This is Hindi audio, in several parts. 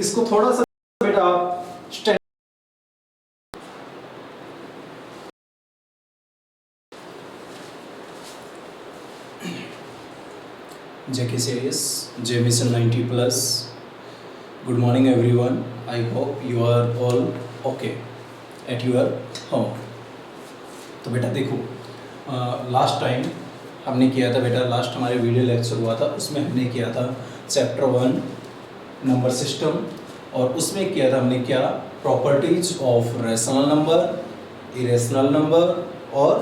इसको थोड़ा सा बेटा JKCIS, J Mission 90+. Good morning everyone. I hope you are all okay at your home. तो बेटा देखो, लास्ट टाइम हमने किया था बेटा, लास्ट हमारे वीडियो लेक्चर हुआ था, उसमें हमने किया था चैप्टर 1 नंबर सिस्टम, और उसमें किया था हमने क्या, properties of rational number, irrational number, और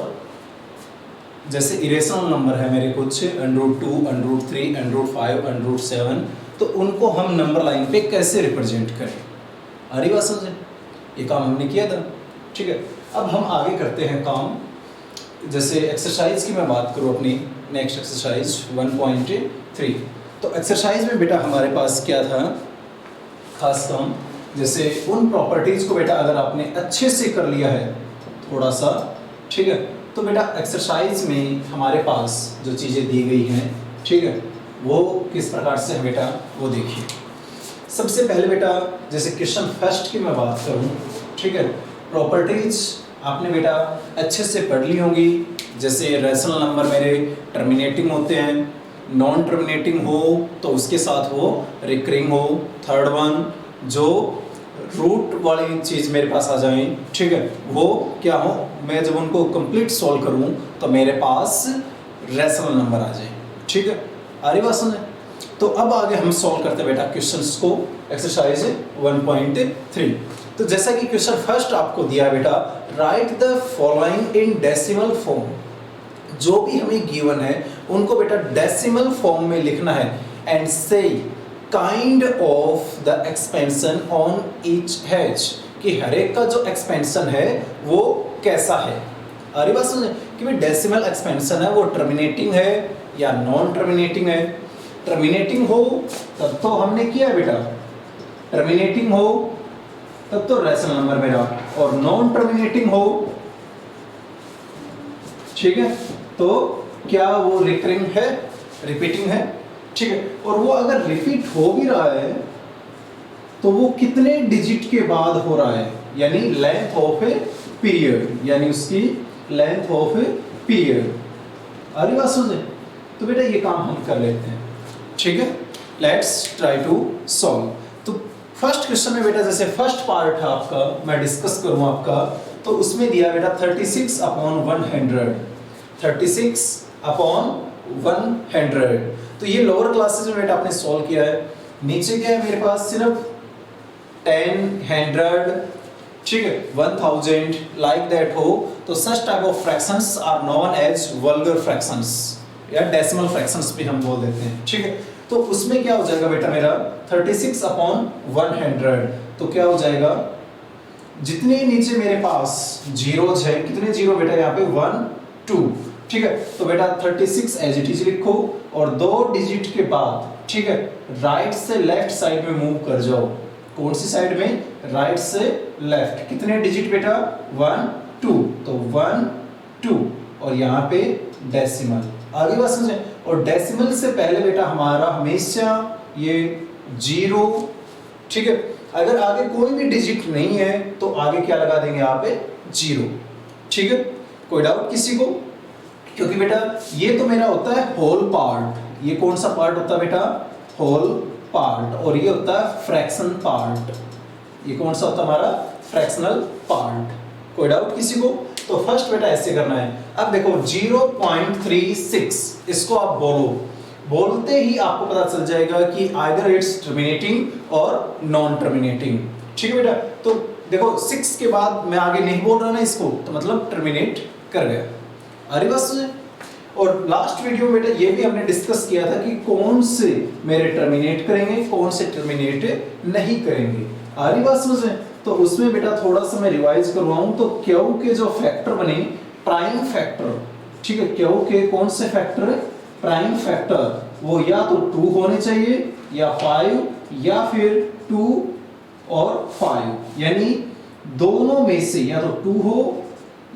जैसे इरेशनल नंबर है मेरे कुछ √2, √3, √5, √7, तो उनको हम नंबर लाइन पे कैसे रिप्रेजेंट करें। आ रही बात समझे? ये काम हमने किया था, ठीक है। अब हम आगे करते हैं काम। जैसे एक्सरसाइज की मैं बात करूँ अपनी नेक्स्ट एक्सरसाइज 1.3, तो एक्सरसाइज में बेटा हमारे पास क्या था खास काम, जैसे उन प्रॉपर्टीज़ को बेटा अगर आपने अच्छे से कर लिया है थोड़ा सा, ठीक है, तो बेटा एक्सरसाइज में हमारे पास जो चीज़ें दी गई हैं, ठीक है, वो किस प्रकार से है बेटा वो देखिए। सबसे पहले बेटा जैसे क्वेश्चन फर्स्ट की मैं बात करूं, ठीक है, प्रॉपर्टीज आपने बेटा अच्छे से पढ़ ली होंगी। जैसे रेशनल नंबर मेरे टर्मिनेटिंग होते हैं, नॉन टर्मिनेटिंग हो तो उसके साथ वो रिकरिंग हो। थर्ड वन जो रूट वाली चीज़ मेरे पास आ जाए, ठीक है, वो क्या हो, मैं जब उनको कंप्लीट सॉल्व करूं तो मेरे पास रेशनल नंबर आ जाए, ठीक है। आ रही बात समझे? तो अब आगे हम सॉल्व करते हैं बेटा क्वेश्चंस को, एक्सरसाइज 1.3। तो जैसा कि क्वेश्चन फर्स्ट आपको दिया बेटा, right the following in decimal form. जो भी हमें गिवन है उनको बेटा डेसिमल फॉर्म में लिखना है, एंड से kind of the expansion on each hatch, कि हर एक का जो एक्सपेंशन है वो कैसा है। अरे बात समझे कि भाई डेसिमल एक्सपेंशन है वो टर्मिनेटिंग है या नॉन टर्मिनेटिंग है। टर्मिनेटिंग हो तब तो हमने किया बेटा, टर्मिनेटिंग हो तब तो रेशनल नंबर मेरा, और नॉन टर्मिनेटिंग हो, ठीक है, तो क्या वो रिकरिंग है, रिपीटिंग है, ठीक है। और वो अगर रिपीट हो भी रहा है तो वो कितने डिजिट के बाद हो रहा है, यानी लेंथ ऑफ ए पीरियड, यानी उसकी लेंथ ऑफ ए पीरियड। आ रही बात समझे? तो बेटा ये काम हम कर लेते हैं, ठीक है। Let's try to solve. तो फर्स्ट क्वेश्चन में बेटा जैसे फर्स्ट पार्ट है आपका, मैं डिस्कस करूं आपका, तो उसमें दिया बेटा 36/100, 36/100। तो ये लोअर क्लासेस में बेटा आपने सॉल्व किया है। नीचे क्या है मेरे पास, सिर्फ 10, 100, ठीक है, 1000 लाइक दैट हो, तो such type of fractions are known as vulgar fractions या डेसिमल फ्रैक्शंस भी हम बोल देते हैं, ठीक है। तो उसमें क्या हो जाएगा बेटा मेरा 36/100, तो क्या हो जाएगा, जितने नीचे मेरे पास जीरोज है, कितने जीरो बेटा यहाँ पे 1, 2, ठीक है, तो बेटा 36 एज इट इज लिखो, और 2 डिजिट के बाद, ठीक है, राइट से लेफ्ट साइड में मूव कर जाओ। कौन सी साइड में? राइट से लेफ्ट। कितने डिजिट बेटा? 1, 2, तो 1, 2, और यहाँ पे डेसिमल। आगे बात समझे? और डेसिमल से पहले बेटा हमारा हमेशा ये 0, ठीक है। अगर आगे कोई भी डिजिट नहीं है तो आगे क्या लगा देंगे यहाँ पे 0, ठीक है। कोई डाउट किसी को? क्योंकि बेटा ये तो मेरा होता है होल पार्ट। ये कौन सा पार्ट होता है बेटा? Whole part. और ये होता है फ्रैक्शन पार्ट। ये कौन सा होता है हमारा? Fractional part. कोई डाउट किसी को? तो फर्स्ट बेटा ऐसे करना है। अब देखो 0.36 इसको आप बोलते ही आपको पता चल जाएगा कि आइदर इट्स टर्मिनेटिंग और नॉन टर्मिनेटिंग, ठीक है बेटा। तो देखो 6 के बाद मैं आगे नहीं बोल रहा ना इसको, तो मतलब टर्मिनेट कर गया। अरे बस। और लास्ट वीडियो में बेटा ये भी हमने डिस्कस किया था कि कौन से मेरे टर्मिनेट करेंगे, कौन से टर्मिनेट नहीं करेंगे। आ रही बात समझ में? तो उसमें बेटा थोड़ा सा मैं रिवाइज करवाऊं तो क्यू के जो फैक्टर बने, प्राइम फैक्टर, ठीक है, क्यू के कौन से फैक्टर? प्राइम फैक्टर, वो या तो 2 होने चाहिए या 5, या फिर 2 और 5, यानी दोनों में से या तो 2 हो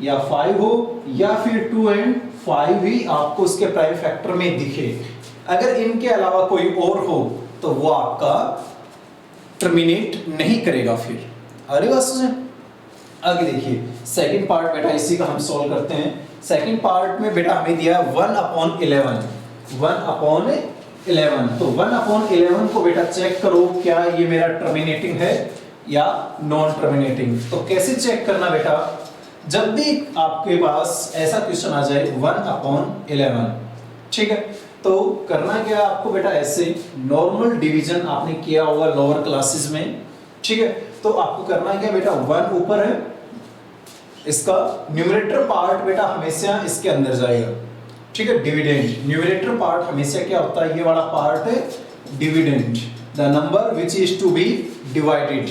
या 5 हो, या फिर 2 एंड 5 ही आपको उसके प्राइम फैक्टर में दिखे। अगर इनके अलावा कोई और हो तो वो आपका टर्मिनेट नहीं करेगा। फिर अरे बात समझे, आगे देखिए सेकंड पार्ट बेटा इसी का हम सॉल्व करते हैं। सेकंड पार्ट में बेटा हमें दिया 1/11, 1/11। तो 1/11 को बेटा चेक करो क्या ये मेरा टर्मिनेटिंग है या नॉन टर्मिनेटिंग। तो कैसे चेक करना बेटा, जब भी आपके पास ऐसा क्वेश्चन आ जाए 1/11, ठीक है, तो करना क्या आपको बेटा, ऐसे नॉर्मल डिवीजन आपने किया होगा लोअर क्लासेस में, ठीक है। तो आपको करना क्या बेटा, 1 ऊपर है, इसका न्यूमरेटर पार्ट बेटा हमेशा इसके अंदर जाएगा, ठीक है, डिविडेंड। न्यूमरेटर पार्ट हमेशा क्या होता है, ये वाला पार्ट है dividend, the number which is to be divided.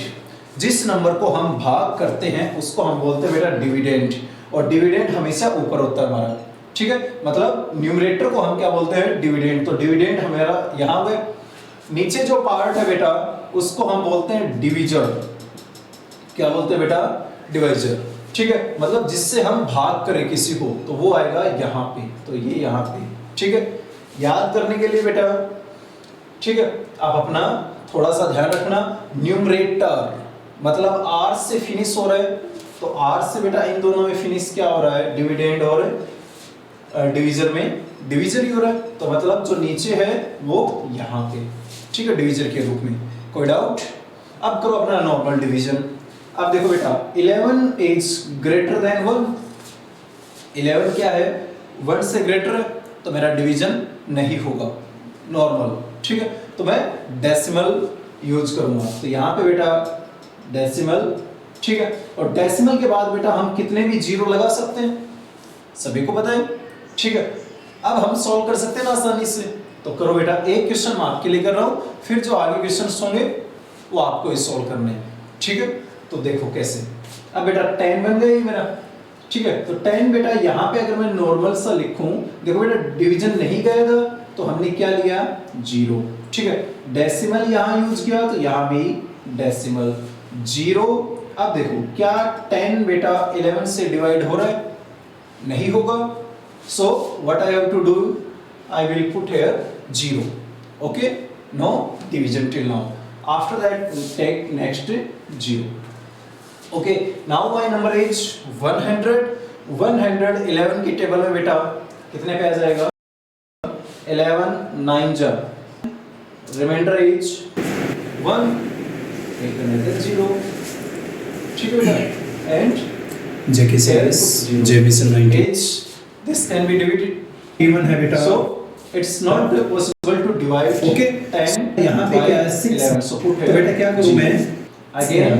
जिस नंबर को हम भाग करते हैं उसको हम बोलते हैं बेटा डिविडेंड, और डिविडेंड हमेशा ऊपर होता है हमारा, ठीक है। मतलब न्यूमरेटर को हम क्या बोलते हैं, डिविडेंड। तो डिविडेंड हमारा यहाँ पे, नीचे जो पार्ट है बेटा उसको हम बोलते हैं डिविजर। क्या बोलते हैं बेटा, डिवाइजर, ठीक है। मतलब जिससे हम भाग करें किसी को, तो वो आएगा यहाँ पे, तो ये यहाँ पे, ठीक है। याद करने के लिए बेटा, ठीक है, आप अपना थोड़ा सा ध्यान रखना, न्यूमरेटर मतलब R से फिनिश हो रहा है, तो R से बेटा इन दोनों में फिनिश क्या हो रहा है, डिविडेंड और डिवीजर में डिवीजर ही हो रहा है, तो मतलब जो नीचे है वो यहाँ पे, ठीक है, डिवीजर के रूप में। कोई डाउट? अब करो अपना नॉर्मल डिवीजन। अब देखो बेटा 11 इज ग्रेटर देन 1, 11 क्या है, 1 से ग्रेटर है, तो मेरा डिवीजन नहीं होगा नॉर्मल, ठीक है। तो मैं डेसिमल यूज करूंगा, तो यहाँ पे बेटा डेसिमल, ठीक है। और डेसिमल के बाद बेटा हम कितने भी जीरो लगा सकते हैं, सभी को पता है, ठीक है। अब हम सॉल्व कर सकते हैं ना आसानी से, तो करो बेटा, एक क्वेश्चन मैं आपके लिए कर रहा हूं, फिर जो आगे क्वेश्चंस होंगे वो आपको ही सॉल्व करने हैं, ठीक है। तो देखो कैसे, अब बेटा 10 बन गई मेरा, ठीक है। तो 10 बेटा यहाँ पे अगर मैं नॉर्मल सा लिखूं, देखो बेटा डिवीजन नहीं गया था, तो हमने क्या लिया, 0, ठीक है। डेसिमल यहाँ यूज किया, तो यहाँ भी डेसिमल 0। अब देखो क्या 10 बेटा 11 से डिवाइड हो रहा है, नहीं होगा, so what I have to do, I will put here 0, okay, no division till now. After that take next 0, okay. Now my number is 100, 111 की टेबल में बेटा कितने पे आ जाएगा, 11 9 जा, रिमाइंडर इज 1, एक another 0, ठीक है बेटा। and JK says JBC 90 this can be divided, even है बेटा, so it's not possible to divide, okay 10 यहाँ पे क्या है 6, so put तो बेटा क्या करूँ मैं, again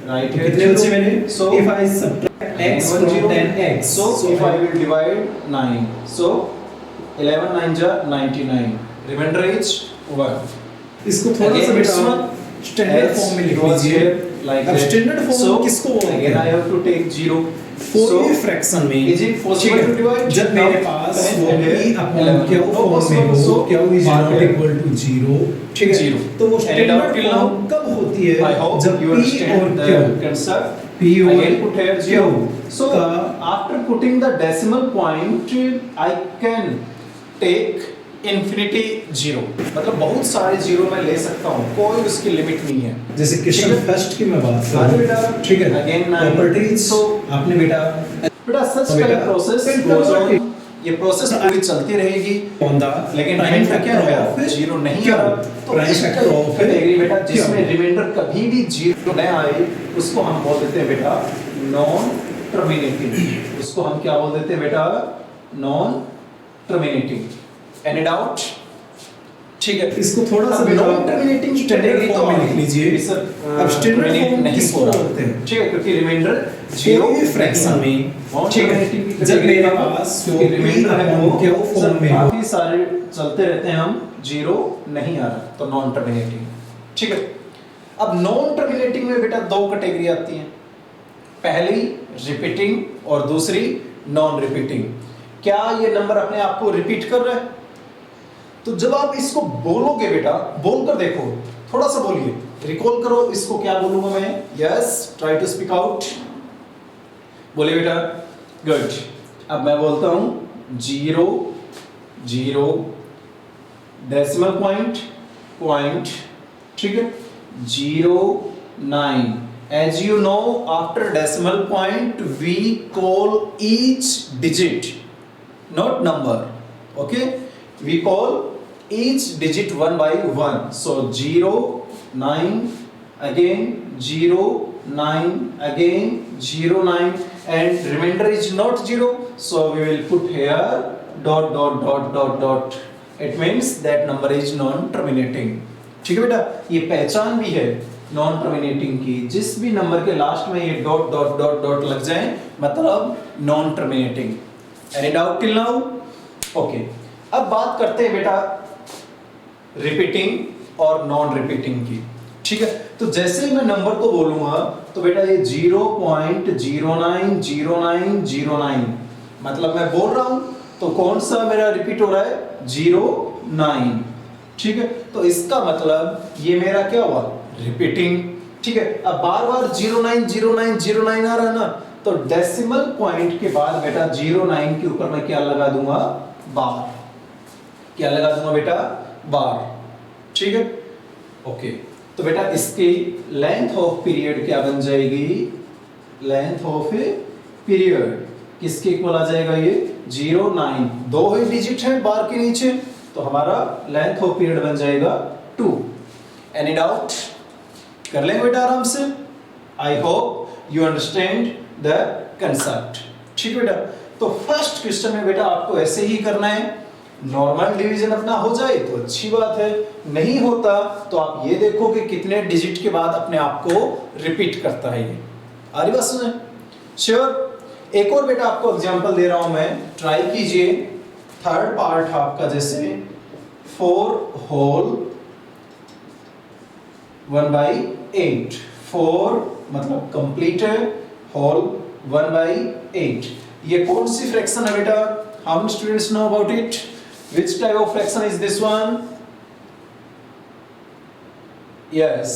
right here कितने बचे मैंने, so if I subtract x from 10x, so if I will divide 9, so 11 9 जा 99, remainder is 1। इसको थोड़ा सा बेटा स्टैंडर्ड फॉर्म में लिख लीजिए। अब स्टैंडर्ड फॉर्म किसको बोलते हैं, I have to take 0, कोई फ्रैक्शन में is it possible to divide, जब मेरे पास वो b अपॉन q फॉर्म में हो, q is not equal to 0, ठीक है, तो वो स्टैंडर्ड फॉर्म कब होती है, जब p और q, p again put here 0, so का after putting the decimal point I can take infinity 0, मतलब बहुत सारे जीरो मैं ले सकता हूँ, कोई उसकी लिमिट नहीं है। जैसे क्वेश्चन फर्स्ट की मैं बात करूँ बेटा, ठीक है, अगेन प्रॉपर्टीज, so आपने बेटा सच का प्रोसेस गोज ऑन, ये प्रोसेस पूरी चलती रहेगी, लेकिन टाइम का क्या है, जीरो नहीं आ रहा, तो प्राइम फैक्टर ऑफ कैटेगरी बेटा जिसमें रिमाइंडर कभी भी जीरो न आए उसको हम बोल देते हैं बेटा नॉन टर्मिनेटिंग, उसको हम क्या बोल देते हैं बेटा, नॉन टर्मिनेटिंग। Any doubt? ठीक है, इसको थोड़ा सा नॉन टर्मिनेटिंग कैटेगरी तो में लिख लीजिए। अब स्टैंडर्ड फॉर्म नहीं किसको बोलते हैं, ठीक है, क्योंकि रिमाइंडर जीरो फ्रैक्शन में, ठीक है, जब मेरे पास जो रिमाइंडर है वो क्या फॉर्म में, काफी सारे चलते रहते हैं, हम जीरो नहीं आ रहा, तो नॉन टर्मिनेटिंग, ठीक है। अब नॉन टर्मिनेटिंग में बेटा दो कैटेगरी आती हैं, पहली रिपीटिंग और दूसरी नॉन रिपीटिंग। क्या ये नंबर अपने आप को रिपीट कर रहा है? तो जब आप इसको बोलोगे बेटा, बोलकर देखो, थोड़ा सा बोलिए, रिकॉल करो इसको, क्या बोलूंगा मैं, yes try to speak out, बोलिए बेटा, गुड। अब मैं बोलता हूं 0 0 डेसिमल पॉइंट पॉइंट, ठीक है, 09. As you know, after decimal point we call each digit, not number. Okay, we call each digit one by one. So 0 9 again 0 9 again 0 9, and remainder is not 0, so we will put here dot dot dot dot dot. It means that number is non terminating. ठीक है बेटा, ये पहचान भी है नॉन टर्मिनेटिंग की, जिस भी नंबर के लास्ट में ये डॉट डॉट डॉट डॉट लग जाए मतलब non terminating. Any doubt till now? Okay, अब बात करते हैं बेटा रिपीटिंग और नॉन रिपीटिंग की. ठीक है, तो जैसे ही मैं नंबर को बोलूंगा तो बेटा ये 0.090909 मतलब मैं बोल रहा हूं तो कौन सा मेरा रिपीट हो रहा है? 09. ठीक है, तो इसका मतलब ये मेरा क्या हुआ? रिपीटिंग. ठीक है, अब बार बार 090909 आ रहा है ना, तो डेसिमल पॉइंट के बाद बेटा 09 के ऊपर मैं क्या लगा दूंगा? बार. क्या लगा दूंगा बेटा? बार. ठीक है, ओके. तो बेटा इसकी लेंथ ऑफ पीरियड क्या बन जाएगी? लेंथ ऑफ पीरियड किसके इक्वल आ जाएगा? ये 09. दो ही डिजिट है बार के नीचे, तो हमारा लेंथ ऑफ पीरियड बन जाएगा 2. Any doubt? कर लेंगे बेटा आराम से. आई hope you understand the concept. ठीक है बेटा, तो फर्स्ट क्वेश्चन में बेटा आपको ऐसे ही करना है. नॉर्मल डिवीजन अपना हो जाए तो अच्छी बात है, नहीं होता तो आप ये देखो कि कितने डिजिट के बाद अपने आप को रिपीट करता है. ये आ रही बात सुने? श्योर. एक और बेटा आपको एग्जांपल दे रहा हूं मैं, ट्राई कीजिए. थर्ड पार्ट आपका जैसे 4 होल 1/8. 4 मतलब कंप्लीट है, होल 1/8. ये कौन सी फ्रैक्शन है बेटा? How many students know about it? Which type of fraction is this one? Yes,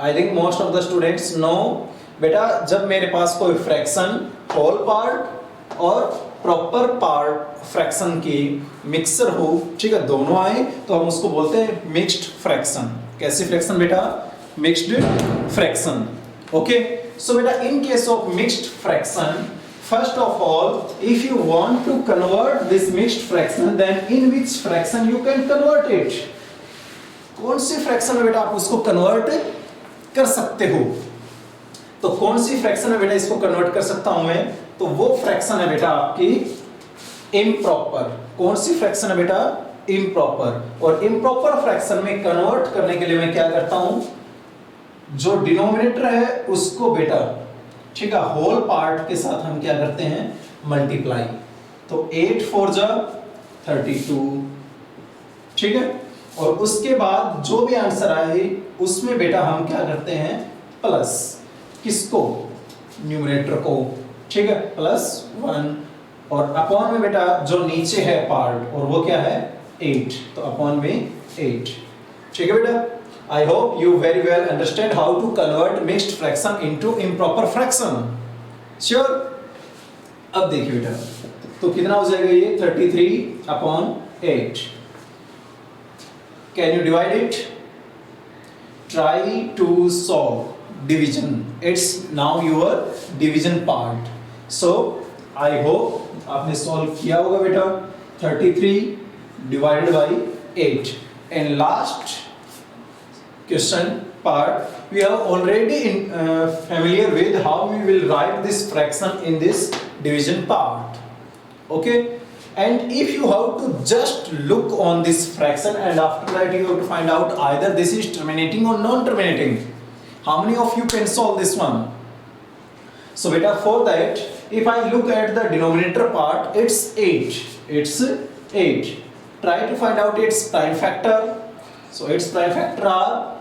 I think most of the students know. बेटा जब मेरे पास कोई फ्रैक्शन होल पार्ट और प्रॉपर पार्ट फ्रैक्शन की मिक्सर हो, ठीक है, दोनों आए तो हम उसको बोलते हैं मिक्स्ड फ्रैक्शन. कैसी फ्रैक्शन बेटा? Mixed fraction. ओके, सो बेटा in case of mixed fraction, first of all, if you want to convert this mixed fraction, then in which fraction you can convert it? कौन सी फ्रैक्शन में बेटा आप उसको कन्वर्ट कर सकते हो? तो कौन सी फ्रैक्शन में बेटा इसको कन्वर्ट कर सकता हूं मैं? तो वो फ्रैक्शन है बेटा आपकी इम्प्रॉपर. कौन सी फ्रैक्शन है बेटा? इम्प्रॉपर. और इम्प्रॉपर फ्रैक्शन में कन्वर्ट करने के लिए मैं क्या करता हूं? जो डिनोमिनेटर है उसको बेटा, ठीक है, होल पार्ट के साथ हम क्या करते हैं? मल्टीप्लाई. तो 8 4 जा 32. ठीक है, और उसके बाद जो भी आंसर आए उसमें बेटा हम क्या करते हैं? प्लस. किसको? न्यूमरेटर को. ठीक है, +1. और अपॉन में बेटा जो नीचे है पार्ट, और वो क्या है? 8. तो अपॉन में 8. ठीक है बेटा, I hope you very well understand how to convert mixed fraction into improper fraction. Sure? अब देखिए बेटा, तो कितना हो जाएगा ये? 33/8. Can you divide it? Try to solve division. It's now your division part. So I hope आपने solve किया होगा बेटा. 33 divided by 8. And last question part, we are already familiar with how we will write this fraction in this division part. Okay, and if you have to just look on this fraction and after that you have to find out either this is terminating or non-terminating. How many of you can solve this one? So beta, for that if I look at the denominator part, it's 8. It's 8. Try to find out its prime factor. So its prime factor are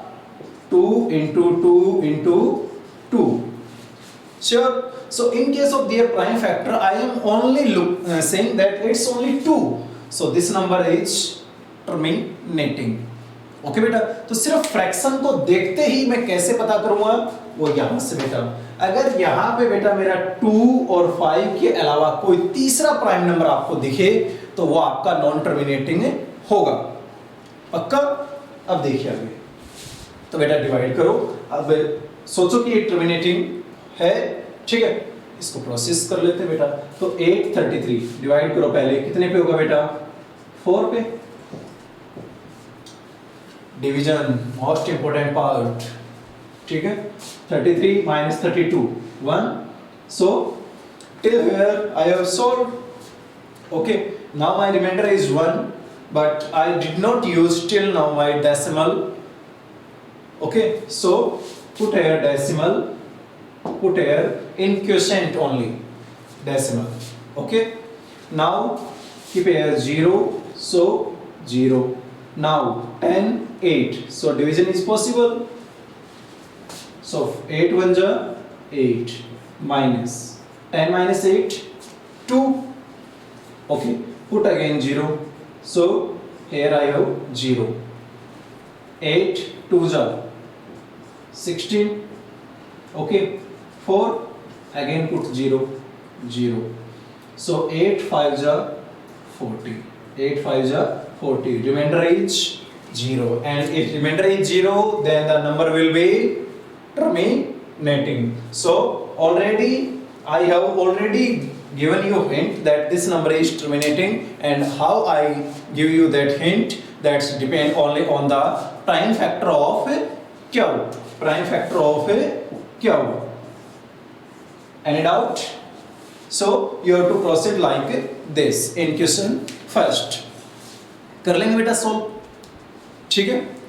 2 into 2 into 2. Sure. So in case of their prime factor, I am only saying that it's only 2. So this number is terminating. Okay बेटा, तो सिर्फ फ्रैक्शन को देखते ही मैं कैसे पता करूंगा? वो यहां से बेटा, अगर यहाँ पे बेटा मेरा 2 और 5 के अलावा कोई तीसरा प्राइम नंबर आपको दिखे तो वो आपका नॉन टर्मिनेटिंग होगा. पक्का? अब देखिए आगे. तो बेटा डिवाइड करो। अब सोचो कि ये टर्मिनेटिंग है, ठीक है, इसको प्रोसेस कर लेते हैं बेटा। तो 833 डिवाइड करो, पहले कितने पे होगा बेटा? 4 पे। डिवीजन मोस्ट इंपोर्टेंट पार्ट, ठीक है। 33 minus 32 1, so till here I have solved. Okay, now my remainder is 1, but I did not use till now my decimal. Okay, so put here decimal, put here in quotient only decimal. Okay, now keep here 0, so 0. Now 10 8, so division is possible. So 8 1 ja 8 minus 10 minus 8 2. Okay, put again 0, so here I have 0. 8 2 ja 16. Okay, 4 again put 0 0. So 8 5 ja 40. 8 5 ja 40. Remainder is 0, and if remainder is 0, then the number will be terminating. So already I have already given you hint that this number is terminating, and how I give you that hint, that's depend only on the prime factor of q. Prime factor of q. Any doubt? So you have to proceed like this in question first. कर लेंगे बेटा सोल्व, ठीक है।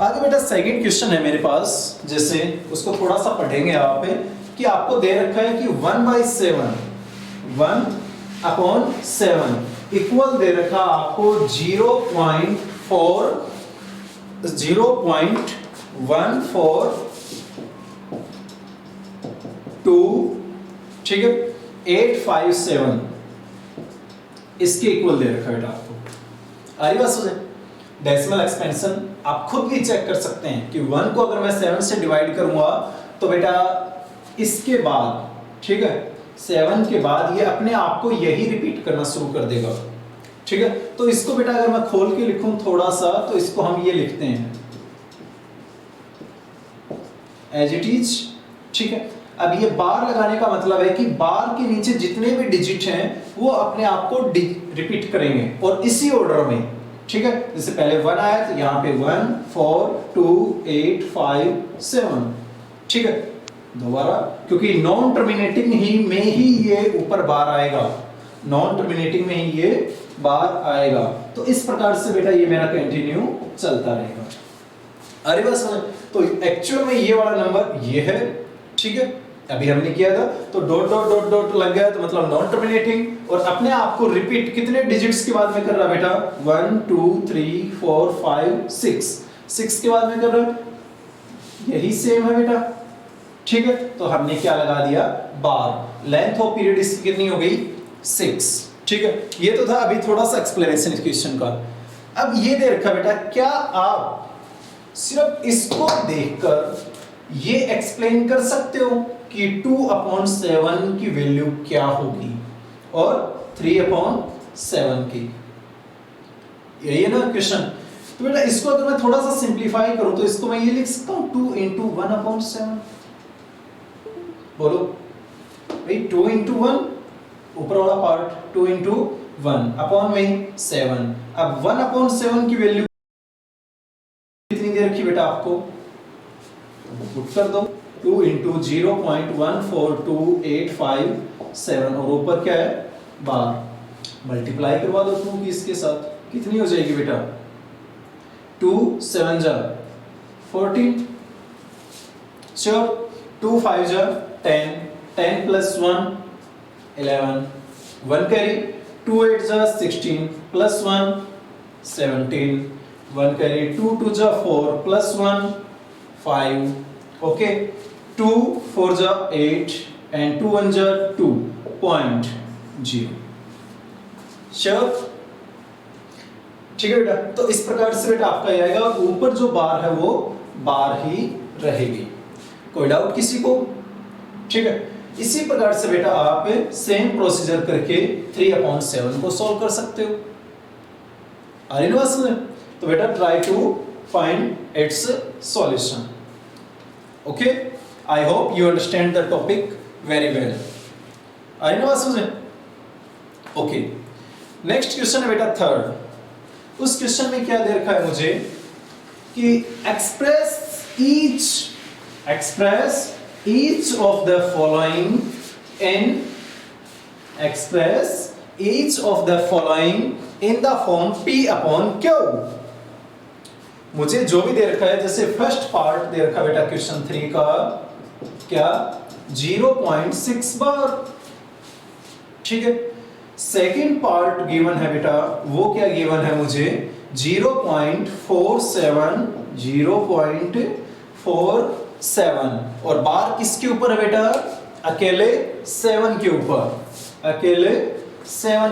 आगे बेटा सेकंड क्वेश्चन है मेरे पास, जैसे उसको थोड़ा सा पढ़ेंगे आप, कि आपको दे रखा है कि 1/7 1/7 इक्वल दे रखा आपको 0.14 ठीक है 857 इसके इक्वल दे रखा है बेटा आपको। आ रही बात समझ? डेसिमल एक्सपेंशन आप खुद भी चेक कर सकते हैं कि 1 को अगर मैं 7 से डिवाइड करूंगा तो बेटा इसके बाद, ठीक है, 7 के बाद ये अपने आप को यही रिपीट करना शुरू कर देगा, ठीक है। तो इसको बेटा अगर मैं खोल के लिखूं थोड़ा सा, तो इसको हम ये लिखते हैं एज इट इज, ठीक है। अब ये बार लगाने का मतलब है कि बार के नीचे जितने भी डिजिट हैं वो अपने आप को रिपीट करेंगे और इसी ऑर्डर में, ठीक है। जैसे पहले 1 आया तो यहाँ पे 1 4 2 8 5 7, ठीक है। दोबारा, क्योंकि नॉन टर्मिनेटिंग ही में ही ये ऊपर बार आएगा, नॉन टर्मिनेटिंग में ही ये बार आएगा। तो इस प्रकार से बेटा ये मेरा कंटिन्यू चलता रहेगा। अरे बस, तो एक्चुअल में ये वाला नंबर ये है, ठीक है। अभी हमने किया था तो डॉट डॉट डॉट डॉट लग गया तो मतलब नॉन टर्मिनेटिंग, और अपने आप को रिपीट कितने डिजिट्स के बाद में कर रहा बेटा 1 2 3 4 5 6 के बाद में कर रहा, यही सेम है बेटा, ठीक है। तो हमने क्या लगा दिया बार। लेंथ ऑफ पीरियड इसकी कितनी हो गई 6, ठीक है। ये तो था अभी थोड़ा सा एक्सप्लेनेशन इस क्वेश्चन का। अब ये दे रखा बेटा, क्या आप सिर्फ इसको देखकर ये एक्सप्लेन कर सकते हो कि 2/7 की वैल्यू क्या होगी और 3/7 की, यही है ना क्वेश्चन। तो बेटा इसको अगर मैं थोड़ा सा सिंपलीफाई करूं तो इसको मैं ये लिख सकता हूं 2 × 1/7। बोलो भाई 2 × 1 ऊपर वाला पार्ट 2 × 1 अपॉन में 7। अब 1/7 की वैल्यू कितनी दे रखी बेटा आपको, पुट कर दो 2 × 0.142857 और ऊपर क्या है बार। मल्टीप्लाई करवा दो 2 की इसके साथ, कितनी हो जाएगी बेटा 2 7 जा 14, श्योर 2 5 जा 10 10 + 1 11 1 कैरी 2 8 जा 16 + 1 17 1 कैरी 2 2 जा 4 + 1 5, okay, 2 4 जा 8 and 2 1 जा 2.0, श्योर, ठीक है बेटा। तो इस प्रकार से बेटा आपका ये आएगा, ऊपर जो बार है वो बार ही रहेगी। कोई डाउट किसी को, ठीक है। इसी प्रकार से बेटा आप सेम प्रोसीजर करके 3/7 को सॉल्व कर सकते हो। आ रही ना बात समझ? तो बेटा try to find its solution. Okay, I hope you understand the topic very well. आई ना बात समझे? ओके, नेक्स्ट क्वेश्चन है बेटा थर्ड। उस क्वेश्चन में क्या दे रखा है मुझे कि express each of the following in the form P upon Q। मुझे जो भी दे रखा है, जैसे फर्स्ट पार्ट दे रखा बेटा क्वेश्चन 3 का क्या 0.6 बार, ठीक है। सेकंड पार्ट गिवन है बेटा, वो क्या गिवन है मुझे 0.47 और बार किसके ऊपर है बेटा, अकेले 7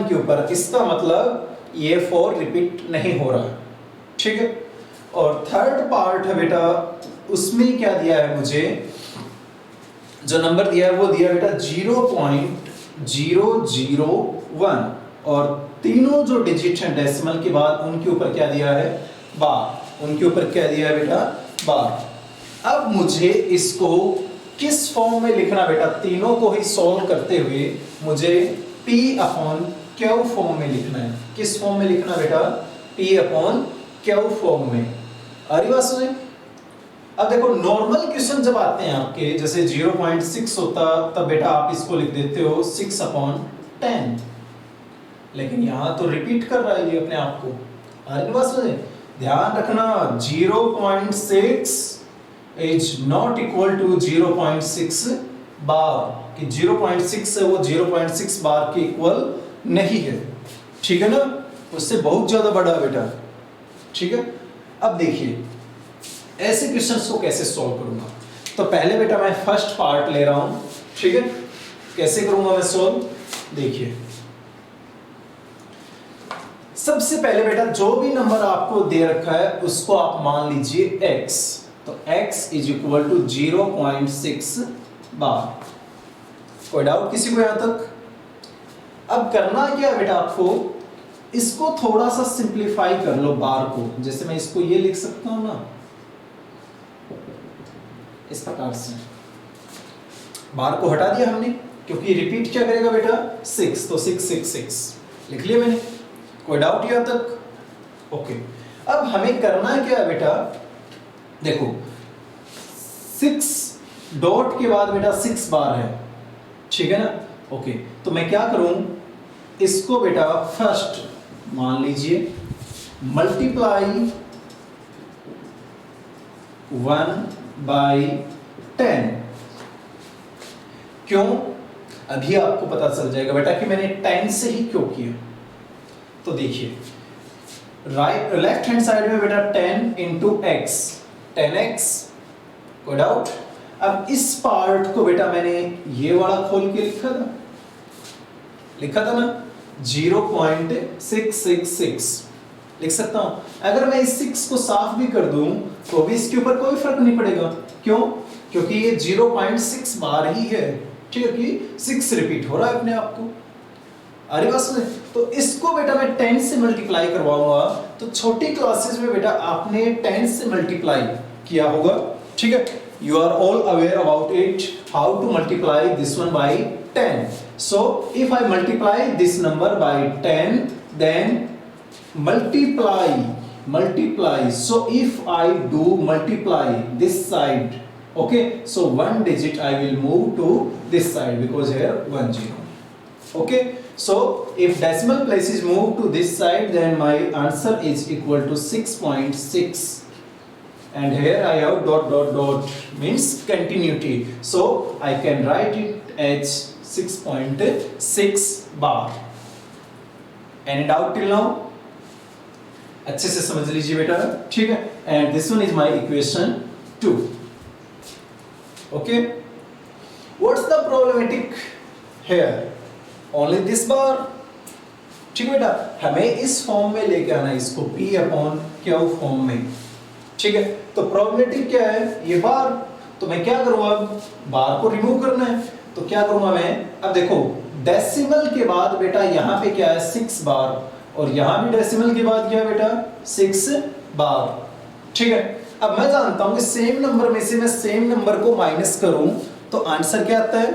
के ऊपर, इसका मतलब ये 4 रिपीट नहीं हो रहा, ठीक है। और थर्ड पार्ट है बेटा, उसमें क्या दिया है मुझे, जो नंबर दिया है वो दिया बेटा 0.001 और तीनों जो डिजिट हैं डेसिमल के बाद उनके ऊपर क्या दिया है, बार, उनके ऊपर क्या दिया है बेटा, बार। अब मुझे इसको किस फॉर्म में लिखना बेटा, तीनों को ही सॉल्व करते हुए मुझे P अपॉन Q फॉर्म में लिखना है। किस फॉर्म में लिखना बेटा, P अपॉन Q फॉर्म में। आ रही बात समझे? अब देखो नॉर्मल क्वेश्चन जब आते हैं आपके, जैसे 0.6 होता तब बेटा आप इसको लिख देते हो 6/10, लेकिन यहां तो रिपीट कर रहा है ये अपने आप को। आ रही बात समझे? ध्यान रखना 0.6 इज नॉट इक्वल टू 0.6 बार, कि 0.6 है वो 0.6 बार के इक्वल नहीं है, ठीक है ना, उससे बहुत ज्यादा बड़ा है बेटा, ठीक है। अब देखिए ऐसे क्वेश्चंस को कैसे सॉल्व करूंगा, तो पहले बेटा मैं फर्स्ट पार्ट ले रहा हूं, ठीक है। कैसे करूंगा मैं सॉल्व, देखिए सबसे पहले बेटा जो भी नंबर आपको दे रखा है उसको आप मान लीजिए x, तो x इज इक्वल टू 0.6 बार। कोई डाउट किसी को यहां तक? अब करना क्या है बेटा आपको, इसको थोड़ा सा सिंप्लीफाई कर लो बार को, जैसे मैं इसको ये लिख सकता हूं ना इस प्रकार से, बार को हटा दिया हमने क्योंकि रिपीट क्या करेगा बेटा 6, तो 6 लिख लिया मैंने। कोई डाउट यहां तक? ओके, अब हमें करना क्या है बेटा, देखो 6 डॉट के बाद बेटा 6 बार है, ठीक है ना। ओके, तो मैं क्या करूं, इसको बेटा फर्स्ट मान लीजिए मल्टीप्लाई 1/10। क्यों, अभी आपको पता चल जाएगा बेटा कि मैंने 10 से ही क्यों किया। तो देखिए लेफ्ट हैंड साइड में बेटा 10 इंटू एक्स, 10x, कोई डाउट? अब इस पार्ट को बेटा मैंने ये वाला खोल के लिखा था ना 0.666 लिख सकता हूं। अगर मैं इस 6 को साफ भी कर दूं तो भी इसके ऊपर कोई फर्क नहीं पड़ेगा। क्यों? क्योंकि ये 0.6 बार ही है, ठीक है, कि 6 रिपीट हो रहा है अपने आप को। अरे बस में तो इसको बेटा मैं 10 से मल्टीप्लाई करवाऊंगा, तो छोटी क्लासेस में बेटा आपने 10 से मल्टीप्लाई किया होगा, ठीक है। You are all aware about it, how to multiply this one by 10. So if I multiply this number by 10, then multiply. So if I do multiply this side, okay, so one digit I will move to this side because here 1 0. Okay, so if decimal places move to this side, then my answer is equal to 6.6. And here I have dot dot dot means continuity, so I can write it as 6.6 bar. Any doubt till now? अच्छे से समझ लीजिए बेटा, ठीक है। And this one is my equation 2. Okay, what's the problematic here? Only this bar, ठीक है बेटा। हमें इस फॉर्म में लेके आना है इसको P अपॉन Q फॉर्म में, ठीक है। तो प्रोबेबिलिटी क्या है, ये बार, तो मैं क्या करूंगा, बार को रिमूव करना है, तो क्या करूंगा मैं, अब देखो डेसिमल के बाद बेटा यहाँ पे क्या है 6 बार, और यहाँ भी डेसिमल के बाद क्या है बेटा 6 बार, ठीक है। अब मैं जानता हूं कि सेम नंबर में से मैं सेम नंबर को माइनस करूं तो आंसर क्या आता है।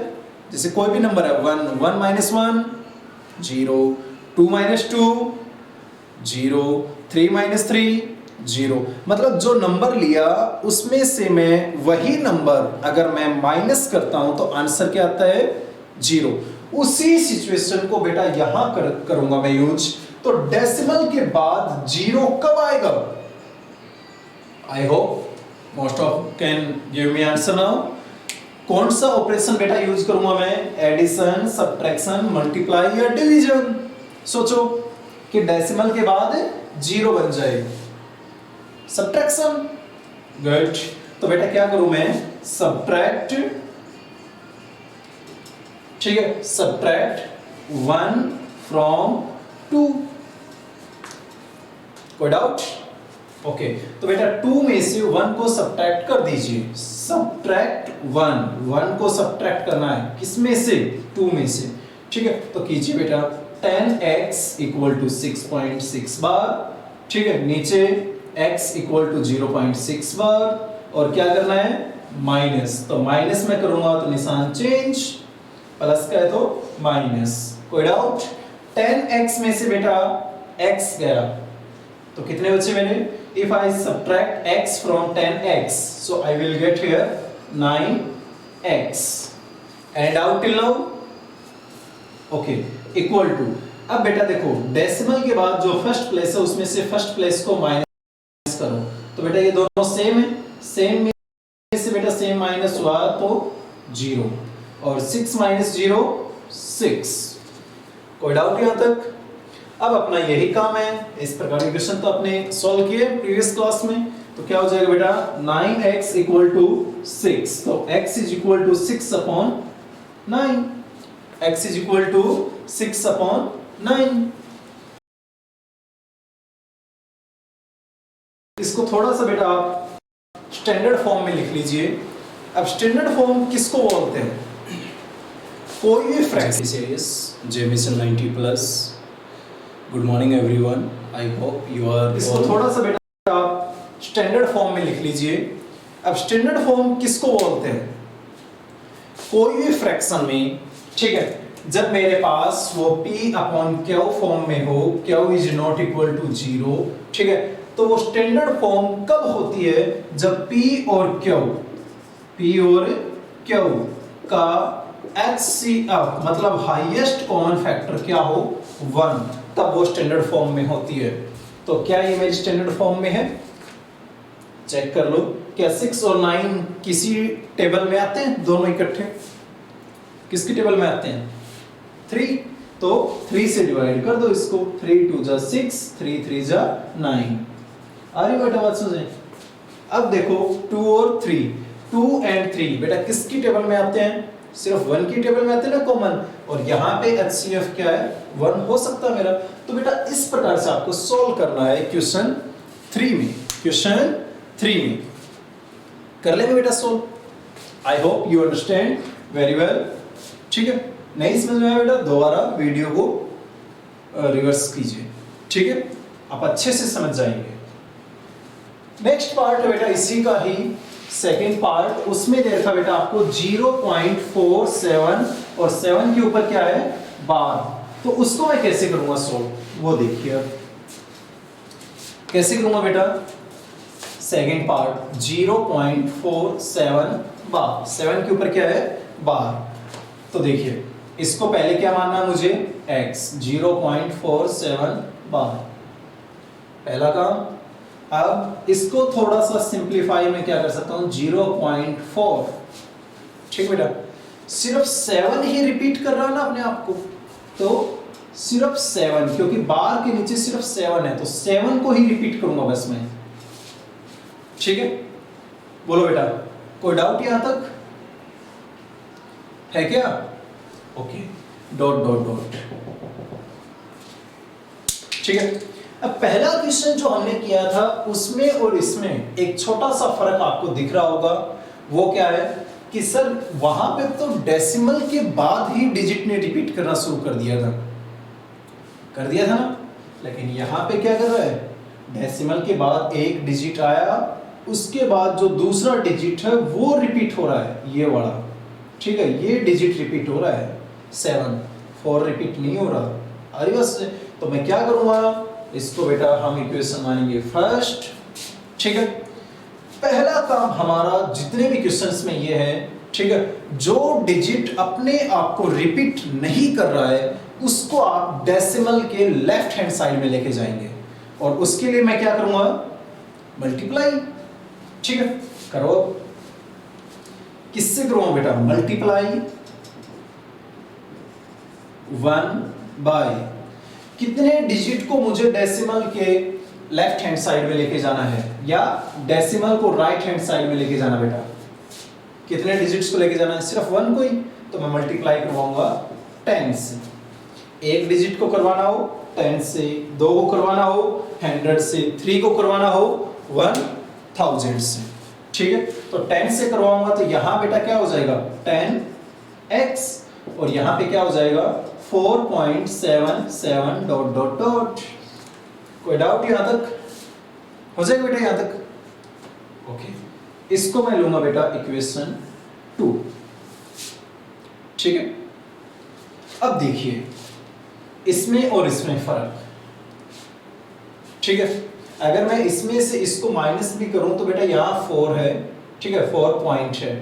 जैसे कोई भी नंबर है 1, 1 माइनस 1 0, 2 माइनस 2 0, 3 माइनस 3 0। मतलब जो नंबर लिया उसमें से मैं वही नंबर अगर मैं माइनस करता हूं तो आंसर क्या आता है 0। उसी सिचुएशन को बेटा यहां करूंगा मैं यूज। तो डेसिमल के बाद 0 कब आएगा। I hope most of can give me answer now. कौन सा ऑपरेशन बेटा यूज करूंगा मैं, एडिशन, सब्ट्रैक्शन, मल्टीप्लाई या डिवीजन। सोचो कि डेसिमल के बाद 0 बन जाए, सब्ट्रैक्शन। गुड। तो बेटा क्या करूं मैं, सब्ट्रैक्ट, ठीक है, सब्ट्रैक्ट 1 फ्रॉम 2। कोई डाउट। ओके तो बेटा 2 में से 1 को सब्ट्रैक्ट कर दीजिए। सब्ट्रैक्ट 1 को सब्ट्रैक्ट करना है किसमें से, 2 में से। ठीक है तो कीजिए बेटा 10x इक्वल टू 6.6 बार। ठीक है नीचे x इक्वल टू 0.6 बार और क्या करना है माइनस। तो माइनस में करूंगा तो निशान चेंज, प्लस का है तो माइनस। कोई डाउट। 10x में से बेटा x गया तो कितने बचे मेरे, if I subtract x from 10x so I will get here 9x and out till now okay equal to। अब बेटा देखो डेसिमल के बाद जो फर्स्ट प्लेस है उसमें से फर्स्ट प्लेस को माइनस करो तो बेटा ये दोनों सेम है, सेम में से बेटा सेम माइनस हुआ तो 0 और 6 माइनस 0 6। कोई डाउट यहां तक। अब अपना यही काम है, इस प्रकार के क्वेश्चन तो आपने सॉल्व किए प्रीवियस क्लास में। तो क्या हो जाएगा बेटा 9x इक्वल टू 6। तो x is equal to 6 upon 9, x is equal to 6 upon 9। इसको थोड़ा सा बेटा आप स्टैंडर्ड फॉर्म में लिख लीजिए। अब स्टैंडर्ड फॉर्म किसको बोलते हैं, कोई भी फ्रैक्शन सीरीज जेमिसन 90 plus. Good morning everyone, I hope you are. इसको थोड़ा सा बेटा आप स्टैंडर्ड फॉर्म में लिख लीजिए। अब स्टैंडर्ड फॉर्म किसको बोलते हैं, कोई भी फ्रैक्शन में, ठीक है, जब मेरे पास वो p अपॉन क्यू फॉर्म में हो, Q is not equal to 0, ठीक है, तो वो स्टैंडर्ड फॉर्म कब होती है, जब p और q का HCF मतलब हाईएस्ट कॉमन फैक्टर क्या हो 1, तब वो स्टैंडर्ड फॉर्म में होती है। तो क्या इमेज स्टैंडर्ड फॉर्म में है, चेक कर लो। क्या 6 और 9 किसी टेबल में आते हैं, दोनों इकट्ठे किसकी टेबल में आते हैं 3, तो 3 से डिवाइड कर दो इसको, 3 2 जा 6, 3 3 जा 9। आ रही बेटा बात समझे। अब देखो 2 और 3, 2 एंड 3 बेटा किसकी टेबल में आते हैं, सिर्फ 1 की टेबल में आते हैं ना कॉमन, और यहाँ पे HCF क्या है 1 हो सकता है मेरा। तो बेटा इस प्रकार से आपको सॉल्व करना है क्वेश्चन 3 में, क्वेश्चन 3 में कर लेंगे बेटा solve. I hope you understand very well. ठीक है, नहीं समझ में आया बेटा दोबारा वीडियो को रिवर्स कीजिए, ठीक है, आप अच्छे से समझ जाएंगे। नेक्स्ट पार्ट है बेटा इसी का ही सेकेंड पार्ट, उसमें दे रखा बेटा आपको 0.47 और 7 के ऊपर क्या है बार। तो उसको मैं कैसे करूंगा सॉल्व, वो देखिए अब कैसे करूंगा बेटा। सेकेंड पार्ट 0.47 बार, 7 के ऊपर क्या है बार। तो देखिए इसको पहले क्या मानना है मुझे x, 0.47 बार, पहला काम। अब इसको थोड़ा सा सिंप्लीफाई में क्या कर सकता हूं 0.4, ठीक बेटा, सिर्फ 7 ही रिपीट कर रहा है ना अपने आप को, तो सिर्फ 7, क्योंकि बार के नीचे सिर्फ 7 है तो 7 को ही रिपीट करूंगा बस मैं, ठीक है। बोलो बेटा कोई डाउट यहां तक है क्या, ओके, डॉट डॉट डॉट, ठीक है। अब पहला क्वेश्चन जो हमने किया था उसमें और इसमें एक छोटा सा फर्क आपको दिख रहा होगा, वो क्या है कि सर वहां पे तो डेसिमल के बाद ही डिजिट ने रिपीट करना शुरू कर दिया था ना, लेकिन यहां पे क्या कर रहा है डेसिमल के बाद एक डिजिट आया, उसके बाद जो दूसरा डिजिट है वो रिपीट हो रहा है, ये वाला, ठीक है, ये डिजिट रिपीट हो रहा है 7, 4 रिपीट नहीं हो रहा। अरे बस, तो मैं क्या करूंगा, इसको बेटा हम इक्वेशन मानेंगे फर्स्ट, ठीक है। पहला काम हमारा जितने भी क्वेश्चंस में ये है, ठीक है, जो डिजिट अपने आप को रिपीट नहीं कर रहा है उसको आप डेसिमल के लेफ्ट हैंड साइड में लेके जाएंगे, और उसके लिए मैं क्या करूंगा, मल्टीप्लाई, ठीक है। करो, किससे करूंगा बेटा, मल्टीप्लाई 1 बाय कितने डिजिट को मुझे डेसिमल के लेफ्ट हैंड साइड में लेके जाना है या डेसिमल को राइट हैंड साइड में लेके जाना बेटा, कितने डिजिट्स को लेके जाना है, सिर्फ 1 को ही, तो मैं मल्टीप्लाई करवाऊंगा 10 से। एक डिजिट को करवाना हो 10 से, 2 को करवाना हो 100 से, 3 को करवाना हो 1000 से, ठीक है। तो 10 से करवाऊंगा तो यहां बेटा क्या हो जाएगा 10x, और यहां पे क्या हो जाएगा 4.77 डॉट डॉट डॉट। कोई डाउट यहां तक हो जाएगा बेटा, यहां तक, ओके। इसको मैं लूंगा बेटा इक्वेशन 2, ठीक है। अब देखिए इसमें और इसमें फर्क, ठीक है। अगर मैं इसमें से इसको माइनस भी करूं तो बेटा यहाँ 4 है, ठीक है, 4 पॉइंट है,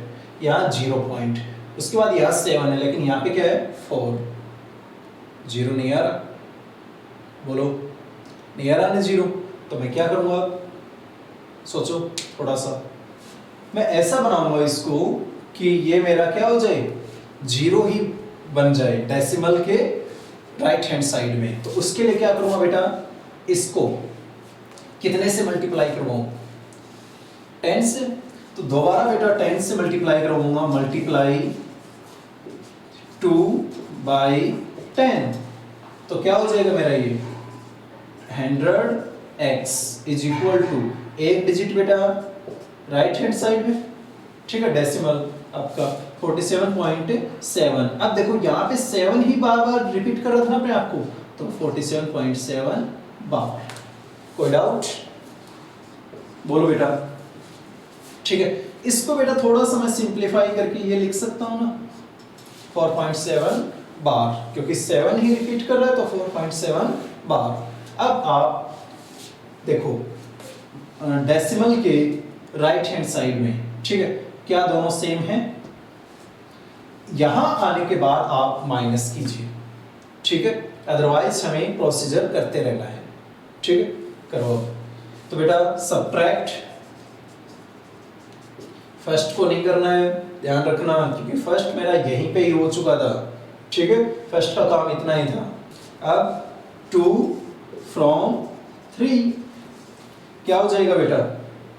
यहाँ 0 पॉइंट, उसके बाद यहाँ 7 है, लेकिन यहाँ पे क्या है 4, 0 नहीं आ रहा, बोलो नहीं आ रहा ना 0, तो मैं क्या करूंगा, सोचो थोड़ा सा, मैं ऐसा बनाऊंगा इसको कि ये मेरा क्या हो जाए 0 ही बन जाए डेसिमल के राइट हैंड साइड में। तो उसके लिए क्या करूंगा बेटा, इसको कितने से मल्टीप्लाई करवाऊं, 10 से, तो दोबारा बेटा 10 से मल्टीप्लाई करवाऊंगा, मल्टीप्लाई 2 बाई 10, तो क्या हो जाएगा मेरा ये 100x इज इक्वल टू, एक डिजिट बेटा राइट हैंड साइड में, ठीक है, डेसिमल आपका 47.7। अब देखो यहाँ पे 7 ही बार बार रिपीट कर रहा था ना अपने आप को, तो 47.7 बार। कोई डाउट, बोलो बेटा, ठीक है। इसको बेटा थोड़ा सा मैं सिंप्लीफाई करके ये लिख सकता हूं ना 4.7 बार, क्योंकि 7 ही रिपीट कर रहा है तो 4.7 बार। अब आप देखो डेसिमल के राइट हैंड साइड में, ठीक है, क्या दोनों सेम हैं, यहां आने के बाद आप माइनस कीजिए, ठीक है, अदरवाइज हमें प्रोसीजर करते रहना है, ठीक है। करो, तो बेटा सब्ट्रैक्ट फर्स्ट को नहीं करना है, ध्यान रखना, क्योंकि फर्स्ट मेरा यहीं पे ही हो चुका था, ठीक है, फर्स्ट का काम इतना ही था। अब 2 फ्रॉम 3 क्या हो जाएगा बेटा,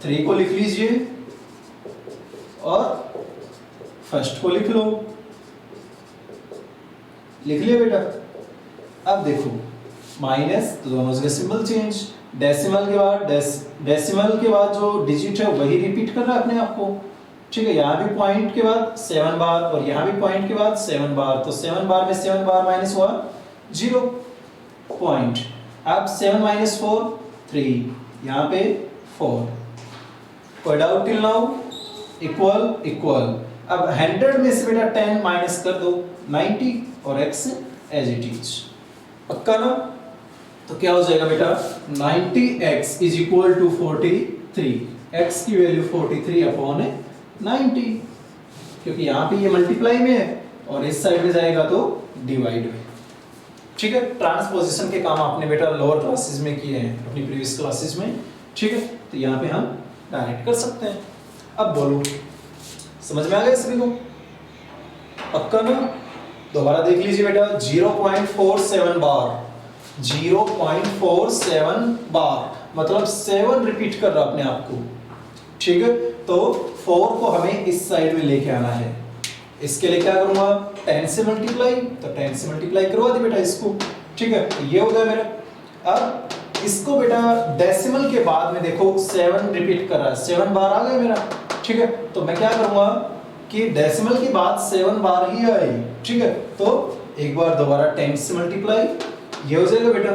3 को लिख लीजिए और फर्स्ट को लिख लो, लिख लिया बेटा। अब देखो माइनस, तो दोनों जगह सिंबल चेंज, डेसिमल के बाद जो डिजिट है वही रिपीट कर रहा है अपने आप को, ठीक है। यहाँ भी पॉइंट के बाद 7 बार और यहाँ भी पॉइंट के बाद 7 बार, तो 7 बार में 7 बार माइनस हुआ 0 पॉइंट। अब 7 माइनस 4 3, यहाँ पे 4। कोई doubt till now, equal equal. अब 100 में से बेटा 10 माइनस कर दो 90 और x एज इट इज, पक्का ना। तो क्या हो जाएगा बेटा 90x is equal to 43, x की वैल्यू 43 अपॉन 90, क्योंकि यहाँ पे ये मल्टीप्लाई में है और इस साइड में जाएगा तो डिवाइड में, ठीक है। ट्रांसपोजिशन के काम आपने बेटा लोअर क्लासेस में किए हैं अपनी प्रीवियस क्लासेस में, ठीक है। तो यहाँ पे हम डायरेक्ट कर सकते हैं। अब बोलो समझ में आ गया सभी को, पक्का ना। दोबारा देख लीजिए बेटा 0.47 बार, 0.47 बार मतलब 7 रिपीट कर रहा अपने आप को, ठीक है। तो 4 को हमें इस साइड में लेके आना है, इसके लिए क्या करूंगा 10 से मल्टीप्लाई, तो 10 से मल्टीप्लाई करवा दी बेटा इसको, ठीक है। तो ये हो गया मेरा। अब इसको बेटा डेसिमल के बाद में देखो 7 रिपीट कर रहा है, 7 बार आ गया मेरा, ठीक है। तो मैं क्या करूंगा कि डेसिमल के बाद 7 बार ही आए, ठीक है। तो एक बार दोबारा 10 से मल्टीप्लाई, ये हो जाएगा बेटा,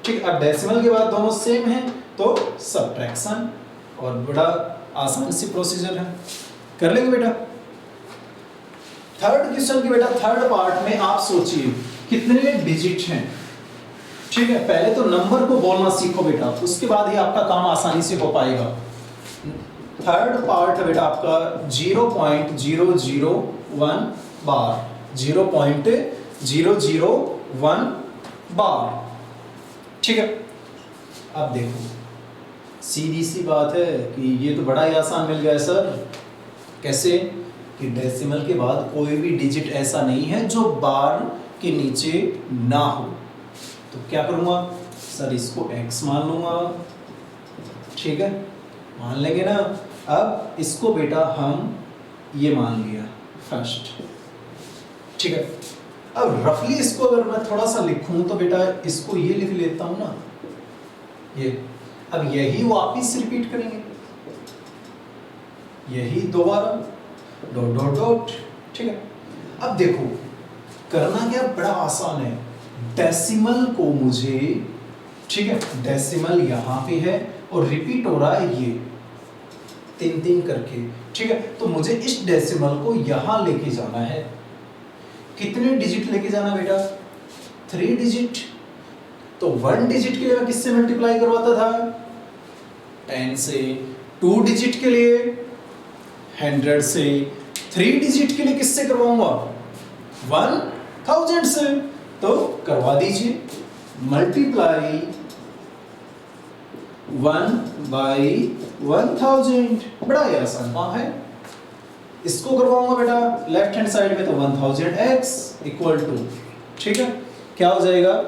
ठीक। अब डेसिमल के बाद दोनों सेम हैं तो सब्ट्रैक्शन, और बड़ा आसान सी प्रोसीजर है, कर लेंगे बेटा। थर्ड क्वेश्चन की बेटा थर्ड पार्ट में आप सोचिए कितने डिजिट हैं, ठीक है। पहले तो नंबर को बोलना सीखो बेटा, उसके बाद ही आपका काम आसानी से हो पाएगा। थर्ड पार्ट है बेटा आपका 0.001 बार, 0.001 बार, ठीक है। अब देखो सीधी सी बात है कि ये तो बड़ा ही आसान मिल गया सर। कैसे कि डेसिमल के बाद कोई भी डिजिट ऐसा नहीं है जो बार के नीचे ना हो। तो क्या करूंगा सर, इसको x मान लूंगा, ठीक है, मान लेंगे ना। अब इसको बेटा हम ये मान लिया फर्स्ट, ठीक है। अब रफली इसको अगर मैं थोड़ा सा लिखूं तो बेटा इसको ये लिख लेता हूं ना, ये। अब यही वापिस रिपीट करेंगे, यही दोबारा डॉट डॉट डॉट, ठीक है। अब देखो करना क्या, बड़ा आसान है। डेसिमल को मुझे, ठीक है, डेसिमल यहाँ पे है और रिपीट हो रहा है ये 3-3 करके, ठीक है। तो मुझे इस डेसिमल को यहाँ लेके जाना है। कितने डिजिट लेके जाना बेटा, 3 डिजिट। तो 1 डिजिट के लिए मैं किससे मल्टीप्लाई करवाता था, 10 से। 2 डिजिट के लिए 100 से। 3 डिजिट के लिए किससे करवाऊंगा, 1000 से। तो करवा दीजिए मल्टीप्लाई 1/1000, बड़ा ही आसान काम है। इसको करवाऊंगा बेटा लेफ्ट हैंड साइड में, तो 1000x इक्वल टू, ठीक है, क्या हो जाएगा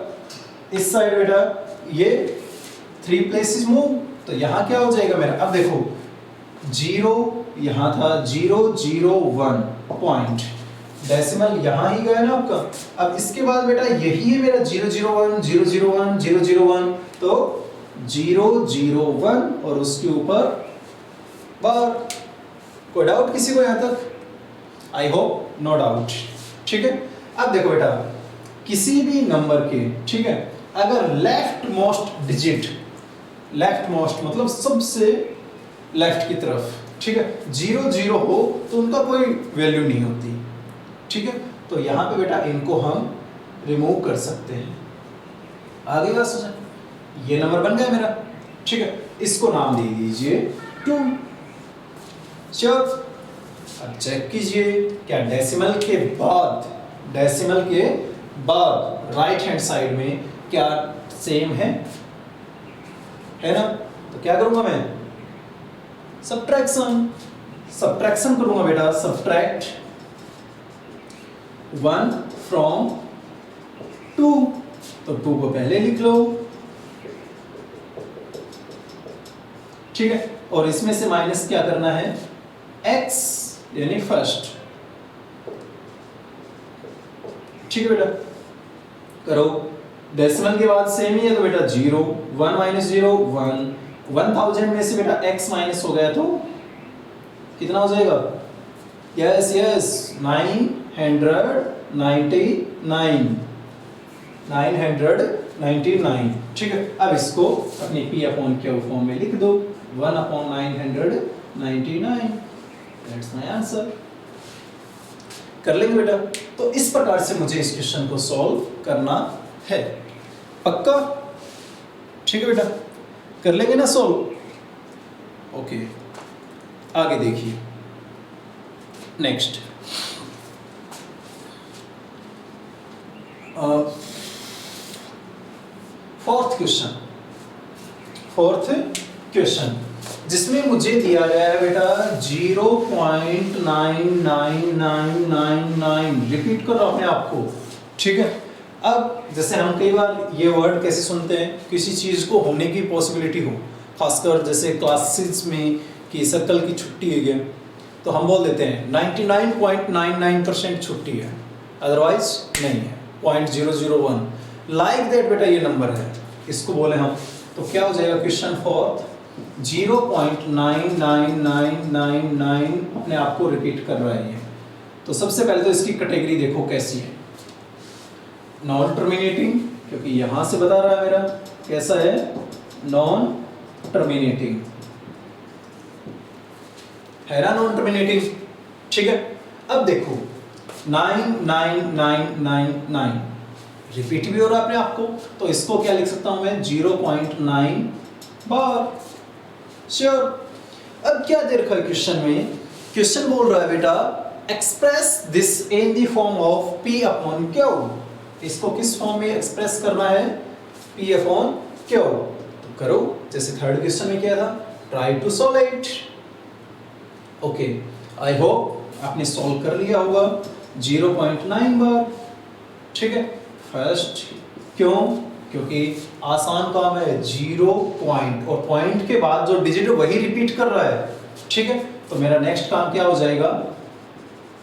इस साइड बेटा, ये 3 प्लेसेस मूव, तो यहां क्या हो जाएगा मेरा। अब देखो 0 यहां था, 001 पॉइंट, डेसिमल यहां ही गया ना आपका। अब इसके बाद बेटा यही है मेरा 001 001 001, तो 001 और उसके ऊपर बार। कोई डाउट किसी को यहां तक, आई होप नो डाउट, ठीक है। अब देखो बेटा किसी भी नंबर के, ठीक है, अगर left most digit, left most मतलब सबसे लेफ्ट की तरफ, ठीक है, 0 हो तो उनका कोई वैल्यू नहीं होती, ठीक है। तो यहाँ पे बेटा इनको हम रिमूव कर सकते हैं। आगे बात सोचा, ये नंबर बन गया मेरा, ठीक है। इसको नाम दे दीजिए 2। चलो अब चेक कीजिए क्या डेसिमल के बाद, डेसिमल के बाद राइट हैंड साइड में क्या सेम है ना। तो क्या करूंगा मैं, सब्ट्रैक्शन, सब्ट्रैक्शन करूंगा बेटा। सब्ट्रैक्ट 1 फ्रॉम 2, तो 2 को पहले लिख लो, ठीक है। और इसमें से माइनस क्या करना है, x यानी फर्स्ट, ठीक है बेटा। करो, डेसिमल के बाद सेम ही है तो बेटा 0, 1 माइनस 0 1, 1000 में से बेटा x माइनस हो गया तो कितना हो जाएगा, यस यस 999, ठीक है। अब इसको अपनी P/Q फॉर्म में लिख दो, 1/999, दैट्स माय आंसर। कर लेंगे बेटा। तो इस प्रकार से मुझे इस क्वेश्चन को सॉल्व करना है, पक्का, ठीक है बेटा, कर लेंगे ना सॉल्व। ओके आगे देखिए नेक्स्ट, फोर्थ क्वेश्चन जिसमें मुझे दिया गया है बेटा 0.99999, रिपीट कर रहा हूं अपने आप को, ठीक है। अब जैसे हम कई बार ये वर्ड कैसे सुनते हैं, किसी चीज को होने की पॉसिबिलिटी हो, खासकर जैसे क्लासेस में कि सर्कल की छुट्टी है, तो हम बोल देते हैं 99.99% छुट्टी है, अदरवाइज नहीं है, 0.001 लाइक दैट बेटा ये नंबर है, इसको बोले हम। तो क्या हो जाएगा क्वेश्चन फोर्थ, 0.99999 अपने आप को रिपीट कर रहा है ये। तो सबसे पहले तो इसकी कैटेगरी देखो कैसी है, नॉन टर्मिनेटिंग, क्योंकि यहां से बता रहा है मेरा कैसा है, नॉन टर्मिनेटिंग है ना, नॉन टर्मिनेटिंग। ठीक है, अब देखो 99999 रिपीट भी हो रहा है अपने आप को, तो इसको क्या लिख सकता हूं मैं 0.9 बार। श्योर। अब क्या दे रखा है क्वेश्चन में, क्वेश्चन बोल रहा है बेटा express this in the form of P upon Q। इसको किस फॉर्म में एक्सप्रेस करना है, P अपॉन Q। तो करो जैसे थर्ड क्वेश्चन में किया था, try to solve it. Okay, I hope आपने सॉल्व कर लिया होगा 0.9 बार। ठीक है, फर्स्ट क्यों, क्योंकि आसान काम है, 0 पॉइंट और पॉइंट के बाद जो डिजिट है वही रिपीट कर रहा है। ठीक है, तो मेरा नेक्स्ट काम क्या हो जाएगा,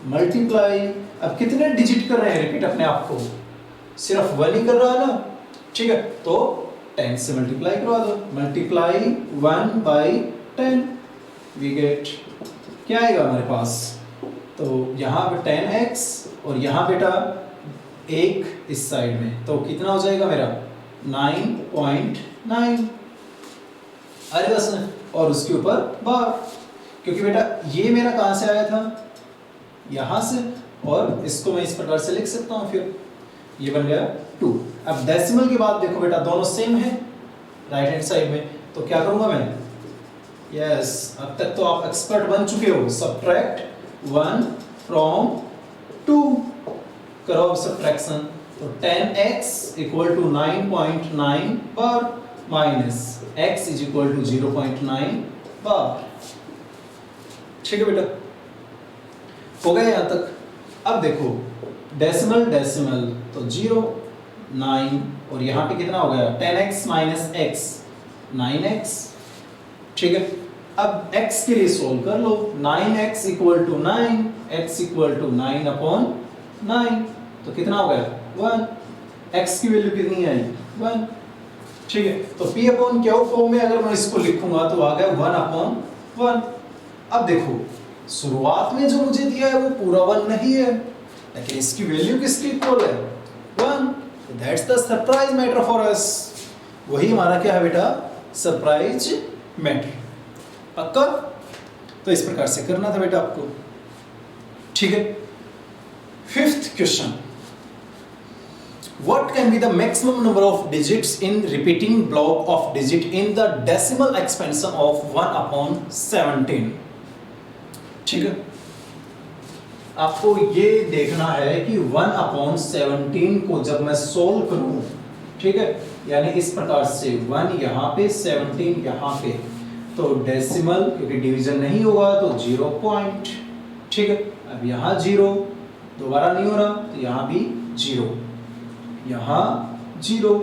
मल्टीप्लाई। अब कितने डिजिट कर रहे हैं रिपीट अपने आप को, सिर्फ 1 ही कर रहा है ना। ठीक है, तो 10 से मल्टीप्लाई करवा दो, मल्टीप्लाई 1 बाई 10 वी गेट, क्या आएगा हमारे पास, तो यहाँ पे 10x और यहाँ बेटा 1 इस साइड में, तो कितना हो जाएगा मेरा 9.9। अरे बस, और उसके ऊपर बार, क्योंकि बेटा ये मेरा कहाँ से आया था, यहाँ से, और इसको मैं इस प्रकार से लिख सकता हूँ, फिर ये बन गया 2। अब डेसिमल के बाद देखो बेटा दोनों सेम है राइट हैंड साइड में, तो क्या करूँगा मैं, यस अब तक तो आप एक्सपर्ट बन चुके हो, सब्ट्रैक्ट 1 फ्रॉम 2, करो अब सब्ट्रैक्शन, तो 10x equal to 9.9 bar minus x is equal to 0.9 bar. ठीक है बेटा, हो गया यहां तक। अब देखो डेसिमल डेसिमल तो 0 9 और यहाँ पे कितना हो गया 10x माइनस x 9x। ठीक है, अब x के लिए सोल्व कर लो, 9x equal to 9, x equal to 9 upon 9, तो कितना हो गया 1, x की वैल्यू कितनी है 1। ठीक है, तो P अपॉन Q फॉर्म में अगर मैं इसको लिखूंगा तो आ गया 1 अपॉन 1। अब देखो शुरुआत में जो मुझे दिया है वो पूरा 1 नहीं है, लेकिन इसकी वैल्यू किसकी इक्वल है 1, that's the surprise matter for us. वही हमारा क्या है बेटा, सरप्राइज मैटर। पक्का, तो इस प्रकार से करना था बेटा आपको। ठीक है, fifth question, what can be the maximum number of digits in repeating block of digit in the decimal expansion of 1 upon 17। ठीक है, आपको ये देखना है कि 1 अपॉन 17 को जब मैं सोल्व करूं, ठीक है, यानी इस प्रकार से 1 यहाँ पे 17 यहाँ पे, तो डेसिमल क्योंकि डिवीजन नहीं होगा तो 0 पॉइंट। ठीक है, अब यहाँ 0 दोबारा नहीं हो रहा, तो यहाँ भी 0, यहाँ 0,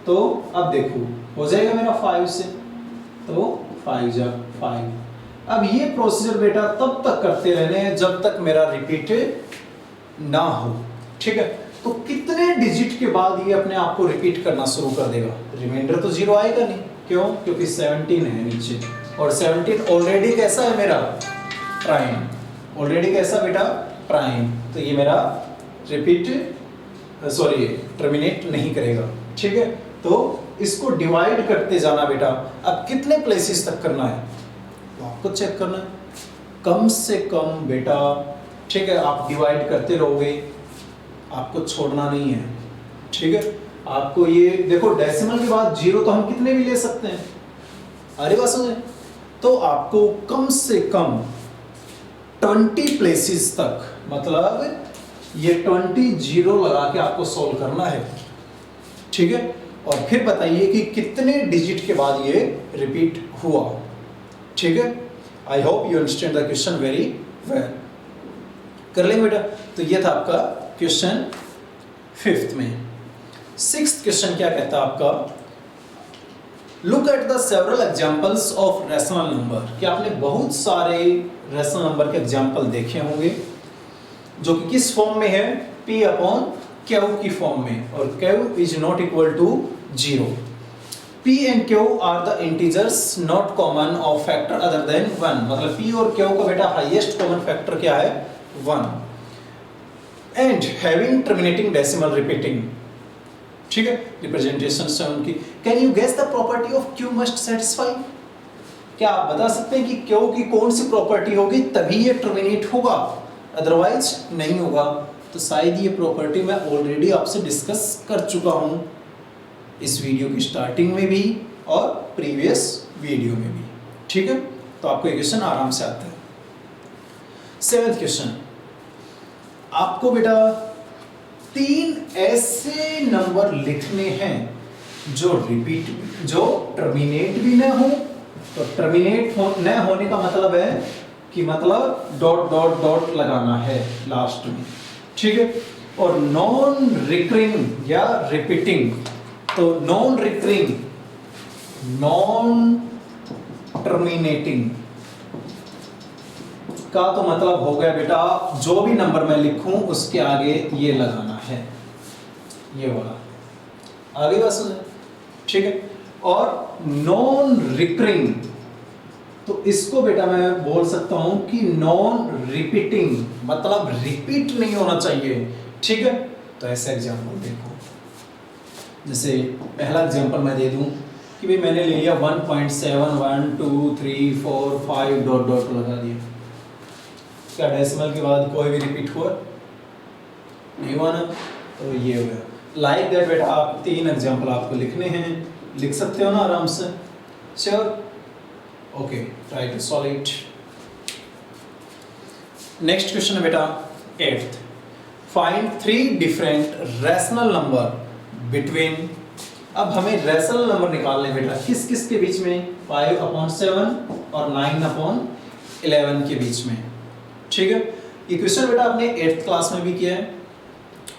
तो अब देखो हो जाएगा मेरा 5 से, तो 5 जा 5। अब ये प्रोसीजर बेटा तब तक करते रहने हैं जब तक मेरा रिपीट ना हो। ठीक है, तो कितने डिजिट के बाद ये अपने आप को रिपीट करना शुरू कर देगा, रिमाइंडर तो 0 आएगा नहीं, क्यों, क्योंकि 17 है नीचे, और 17 ऑलरेडी कैसा है मेरा प्राइम, ऑलरेडी कैसा बेटा प्राइम, तो ये मेरा रिपीट सॉरी टर्मिनेट नहीं करेगा। ठीक है, तो इसको डिवाइड करते जाना बेटा। अब कितने प्लेसेस तक करना है तो आपको चेक करना है, कम से कम बेटा। ठीक है, आप डिवाइड करते रहोगे, आपको छोड़ना नहीं है। ठीक है, आपको ये देखो डेसिमल के बाद 0 तो हम कितने भी ले सकते हैं, अरे बस है, तो आपको कम से कम 20 प्लेसेस तक, मतलब ये 20 0 लगा के आपको सॉल्व करना है। ठीक है, और फिर बताइए कि कितने डिजिट के बाद ये रिपीट हुआ। ठीक है, आई hope you understand the question very well. कर लेंगे बेटा, तो ये था आपका क्वेश्चन 5th में। 6th क्वेश्चन क्या कहता है आपका, look at the several examples of rational number. क्या आपने बहुत सारे रैशनल नंबर के एग्जांपल देखे होंगे जो कि किस फॉर्म में है, P अपॉन Q की फॉर्म में, और Q is not equal to 0। P and Q are the integers not common of factor other than 1। मतलब P और Q का बेटा हाईएस्ट कॉमन फैक्टर क्या है 1, and having terminating decimal repeating. ठीक है, रिप्रेजेंटेशन से उनकी। Can you guess the property of Q must satisfy. क्या आप बता सकते हैं कि क्यों की कौन सी प्रॉपर्टी होगी तभी ये टर्मिनेट होगा, अदरवाइज नहीं होगा? तो शायद ये प्रॉपर्टी मैं ऑलरेडी आपसे डिस्कस कर चुका हूं इस वीडियो की स्टार्टिंग में भी और प्रीवियस वीडियो में भी। ठीक है, तो आपको ये क्वेश्चन आराम से आता है। 7th क्वेश्चन, आपको बेटा 3 ऐसे नंबर लिखने हैं जो टर्मिनेट भी न हो। तो टर्मिनेट न होने का मतलब है कि मतलब डॉट डॉट डॉट लगाना है लास्ट में। ठीक है, और नॉन रिकरिंग या रिपीटिंग। तो नॉन रिकरिंग, नॉन टर्मिनेटिंग का तो मतलब हो गया बेटा जो भी नंबर मैं लिखूं उसके आगे ये लगाना है, ये वाला। आगे बात सुन, ठीक है। और नॉन रिकरिंग, तो इसको बेटा मैं बोल सकता हूं कि नॉन रिपीटिंग, मतलब रिपीट नहीं होना चाहिए। ठीक है, तो ऐसा एग्जांपल देखो, जैसे पहला एग्जांपल मैं दे दूं कि भाई मैंने ले लिया 1.7 1 2 3 4 5 डॉट डॉट लगा दिया। क्या डेसिमल के बाद कोई भी रिपीट हुआ? नहीं हुआ ना, तो ये हो गया। लाइक दैट बेटा आप 3 एग्जांपल आपको लिखने हैं, लिख सकते हो ना आराम से? Sure? Okay, try to solve it. Next question है बेटा 8th, find 3 different rational number between. अब हमें रैशनल नंबर निकालने बेटा किस किस के बीच में? 5/7 और 9/11 के बीच में। ठीक है, ये क्वेश्चन बेटा आपने 8th क्लास में भी किया है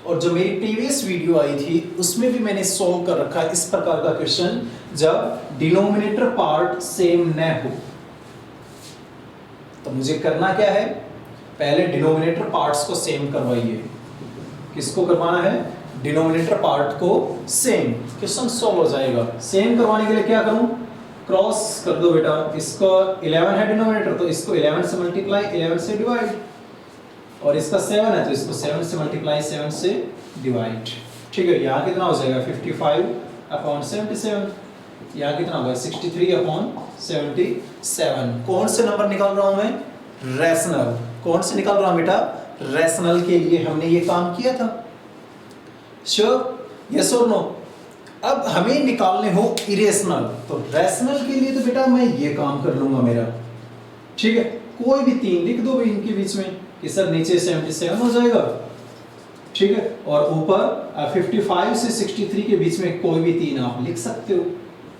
और जो मेरी प्रीवियस वीडियो आई थी उसमें भी मैंने सॉल्व कर रखा है इस प्रकार का क्वेश्चन, जब डिनोमिनेटर पार्ट सेम न हो। तो मुझे करना क्या है, पहले डिनोमिनेटर पार्ट्स को सेम करवाइए। किसको करवाना है? डिनोमिनेटर पार्ट को सेम, क्वेश्चन सॉल्व हो जाएगा। सेम करवाने के लिए क्या करूं? क्रॉस कर दो बेटा, इसको 11 है डिनोमिनेटर तो इसको 11 से मल्टीप्लाई 11 से डिवाइड, और इसका 7 है तो इसको 7 से मल्टीप्लाई 7 से डिवाइड। ठीक है, यहाँ कितना हो जाएगा? 55/77। यहाँ कितना होगा? 63/77। कौन से नंबर निकाल रहा हूं मैं? रैशनल। कौन से निकाल रहा हूं बेटा? रैशनल के लिए हमने ये काम किया था। श्योर? यस और नो? अब हमें निकालने हो इरेशनल, तो रैशनल के लिए तो बेटा मैं ये काम कर लूंगा मेरा। ठीक है, कोई भी 3 लिख दो इनके बीच में कि सर नीचे 77 हो जाएगा। ठीक है, और ऊपर 55 से 63 के बीच में कोई भी 3 आप लिख सकते हो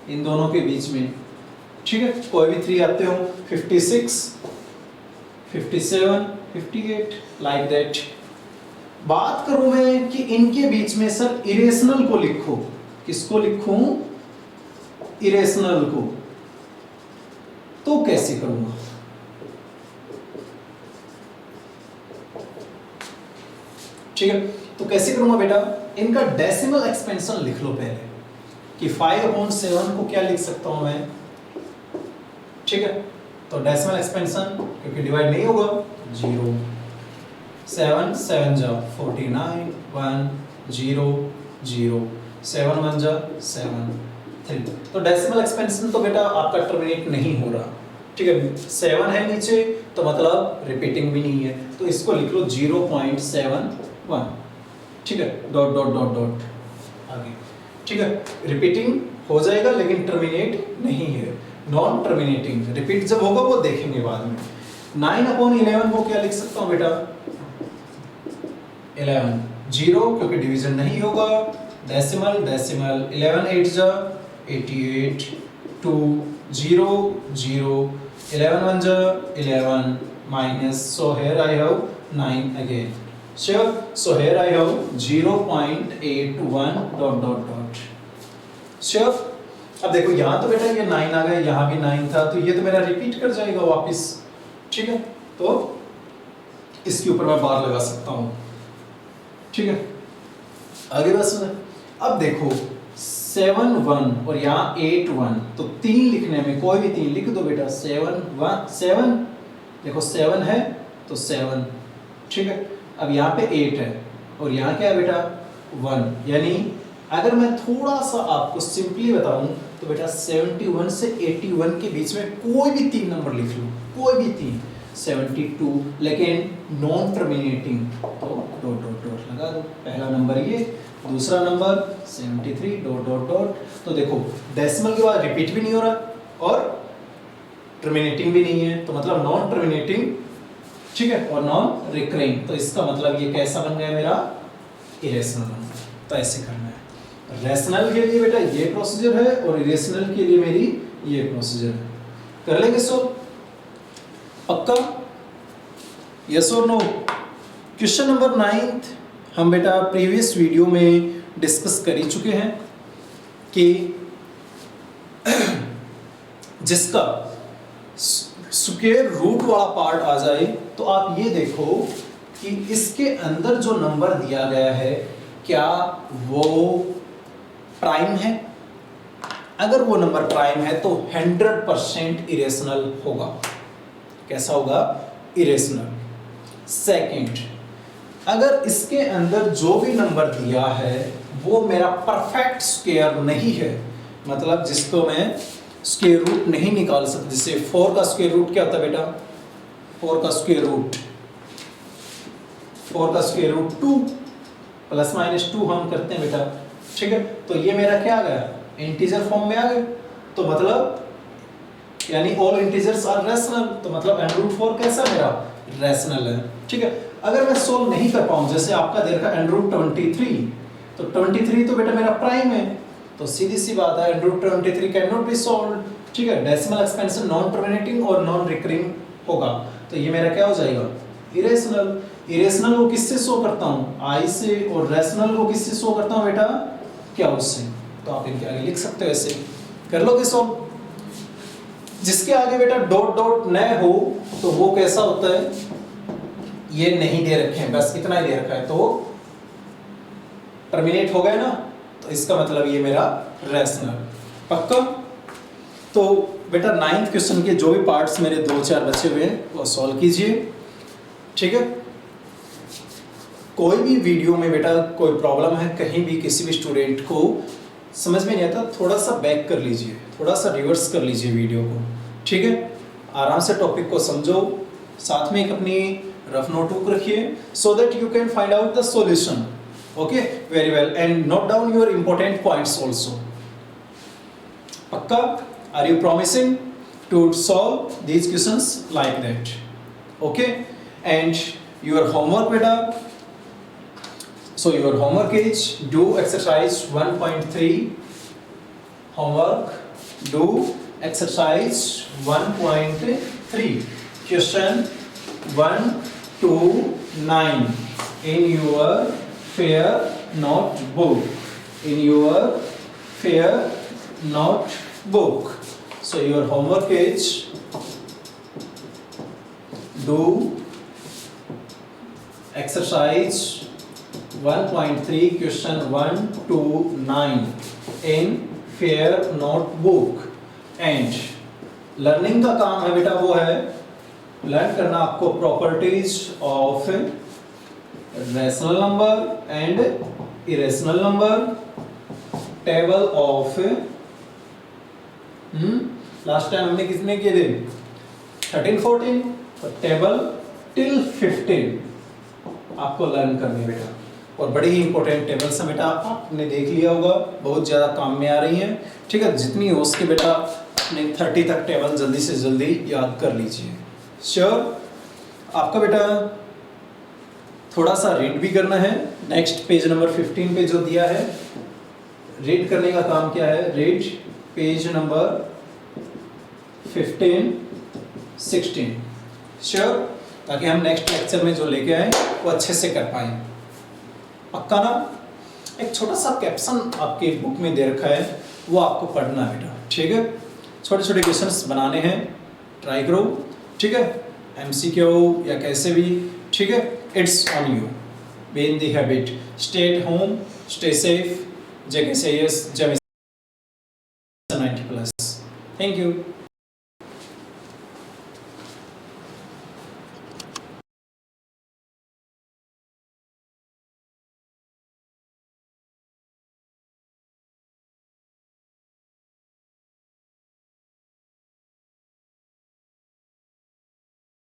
इन दोनों के बीच में। ठीक है, कोई भी 3 आते हो, 56 57 58 लाइक दैट। बात करूं मैं कि इनके बीच में सर इरेशनल को लिखो। किसको लिखूं? इरेशनल को। तो कैसे करूंगा? ठीक है, तो कैसे करूंगा बेटा? इनका डेसिमल एक्सपेंशन लिख लो पहले कि 5/7 को क्या लिख सकता हूं मैं। ठीक है, तो डेसिमल एक्सपेंशन क्योंकि डिवाइड नहीं होगा, 0 7 7 जा 49 1 0 0 7 1 जा 7 3। तो डेसिमल एक्सपेंशन तो बेटा आपका टर्मिनेट नहीं हो रहा। ठीक है, 7 है नीचे तो मतलब रिपीटिंग भी नहीं है, तो इसको लिख लो 0.71। ठीक है, डॉट डॉट डॉट डॉट आगे। ठीक है, रिपीटिंग हो जाएगा लेकिन टर्मिनेट नहीं है, नॉन टर्मिनेटिंग। रिपीट जब होगा वो देखेंगे बाद में। 9/11 को क्या लिख सकता हूं बेटा? 11 0 क्योंकि डिवीजन नहीं होगा, डेसिमल डेसिमल 11 8 जा 88 2 0 0 11 1 जा 11 minus, so here I have 9 again. Sure, so here I have 0.81 dot dot dot. Sure, अब देखो यहाँ तो बेटा ये 9 आ गया, यहाँ भी 9 था, तो ये तो मेरा रिपीट कर जाएगा वापस। ठीक है, तो इसके ऊपर मैं बार लगा सकता हूँ। ठीक है, आगे बस अब देखो 7 1 और यहाँ 8 1, तो 3 लिखने में कोई भी 3 लिख दो बेटा। 7 1 7, देखो 7 है तो 7। ठीक है, अब यहाँ पे 8 है और यहाँ क्या है बेटा? 1। यानी अगर मैं थोड़ा सा आपको सिंपली बताऊं तो बेटा 71 से 81 के बीच में कोई भी 3 नंबर लिख लो, कोई भी 3। 72 लेकिन नॉन टर्मिनेटिंग, तो डॉट डॉट डॉट लगा दो। पहला नंबर ये, दूसरा नंबर 73 डॉट डॉट डॉट। तो देखो डेसिमल के बाद रिपीट भी नहीं हो रहा और टर्मिनेटिंग भी नहीं है, तो मतलब नॉन टर्मिनेटिंग, ठीक है, और नॉन रिकरिंग। तो इसका मतलब ये कैसा बन गया मेरा, इरेशनल नंबर। तो ऐसे करना है। रैशनल के लिए बेटा ये प्रोसीजर है और इरेशनल के लिए मेरी ये प्रोसीजर है। कर लेंगे सो पक्का, यस और नो। क्वेश्चन नंबर 9 हम बेटा प्रीवियस वीडियो में डिस्कस कर ही चुके हैं कि जिसका स्क्वायर रूट वाला पार्ट आ जाए तो आप ये देखो कि इसके अंदर जो नंबर दिया गया है क्या वो प्राइम है। अगर वो नंबर प्राइम है तो 100% इरेशनल होगा। कैसा होगा, इरेशनल। सेकंड, अगर इसके अंदर जो भी नंबर दिया है वो मेरा परफेक्ट स्क्वायर नहीं है, मतलब जिसको मैं स्क्वायर रूट नहीं निकाल सकता, जैसे 4 का स्क्वायर रूट क्या होता है बेटा, 4 का स्क्वायर रूट 2 प्लस माइनस 2 हम करते हैं बेटा, ठीक है। तो ये मेरा क्या आ गया, इंटीजर फॉर्म में आ गया। तो मतलब यानी ऑल इंटीजर्स आर रैशनल, तो मतलब n√4 कैसा मेरा रैशनल है, ठीक है। अगर मैं सोल्व नहीं कर पाऊं, जैसे आपका दे रखा n√23, तो 23 तो बेटा मेरा प्राइम है, तो सीधी सी बात है n√23 can not be solved, ठीक है। डेसिमल एक्सपेंशन नॉन टर्मिनेटिंग और नॉन रिकरिंग होगा, तो ये मेरा क्या हो जाएगा, इरेशनल। इरेशनल को किससे शो करता हूं, i से, और रैशनल को किससे शो करता हूं बेटा, क्या उससे। तो आप इनके आगे लिख सकते हो, ऐसे कर लोगे सॉल्व। जिसके आगे बेटा डॉट डॉट न हो तो वो कैसा होता है, ये नहीं दे रखे हैं, बस इतना ही दे रखा है तो टर्मिनेट हो गए ना, तो इसका मतलब ये मेरा रैशनल। पक्का। तो बेटा 9th क्वेश्चन के जो भी पार्ट्स मेरे 2-4 बचे हुए हैं वो सॉल्व कीजिए, ठीक है। कोई भी वीडियो में बेटा कोई प्रॉब्लम है, कहीं भी किसी भी स्टूडेंट को समझ में नहीं आता, थोड़ा सा बैक कर लीजिए, थोड़ा सा रिवर्स कर लीजिए वीडियो को, ठीक है। आराम से टॉपिक को समझो, साथ में एक अपनी रफ नोटबुक रखिए so that you can find out the solution, okay, very well, and note down your important points also. पक्का, are you promising to solve these questions like that, okay. And your homework बेटा, so your homework is do exercise 1.3, homework do exercise 1.3, question 1 to 9 in your fair notebook, in your fair notebook. So your homework is do exercise 1.3 question 1 to 9 in fair notebook, and learning का काम है बेटा वो है लर्न करना आपको properties of rational number and irrational number, table of last time हमने कितने किए थे 13-14, तो टेबल टिल 15 आपको लर्न करनी बेटा, और बड़ी ही इंपॉर्टेंट टेबल्स हैं बेटा, आपने देख लिया होगा, बहुत ज़्यादा काम में आ रही हैं, ठीक है। जितनी हो उसके बेटा अपने 30 तक टेबल जल्दी से जल्दी याद कर लीजिए, श्योर। आपका बेटा थोड़ा सा रीड भी करना है, नेक्स्ट पेज नंबर 15 पे जो दिया है, रीड करने का काम क्या है, रीड पेज नंबर 15, 16, श्योर, ताकि हम नेक्स्ट लेक्चर में जो लेके आए वो अच्छे से कर पाएं। पक्का ना। एक छोटा सा कैप्शन आपके बुक में दे रखा है, वो आपको पढ़ना है बेटा, ठीक है। छोटे छोटे क्वेश्चंस बनाने हैं, ट्राई करो, ठीक है, MCQ या कैसे भी, ठीक है। It's on you, be in the habit, stay at home, stay safe, जय के से यस, जय 90+। Thank you.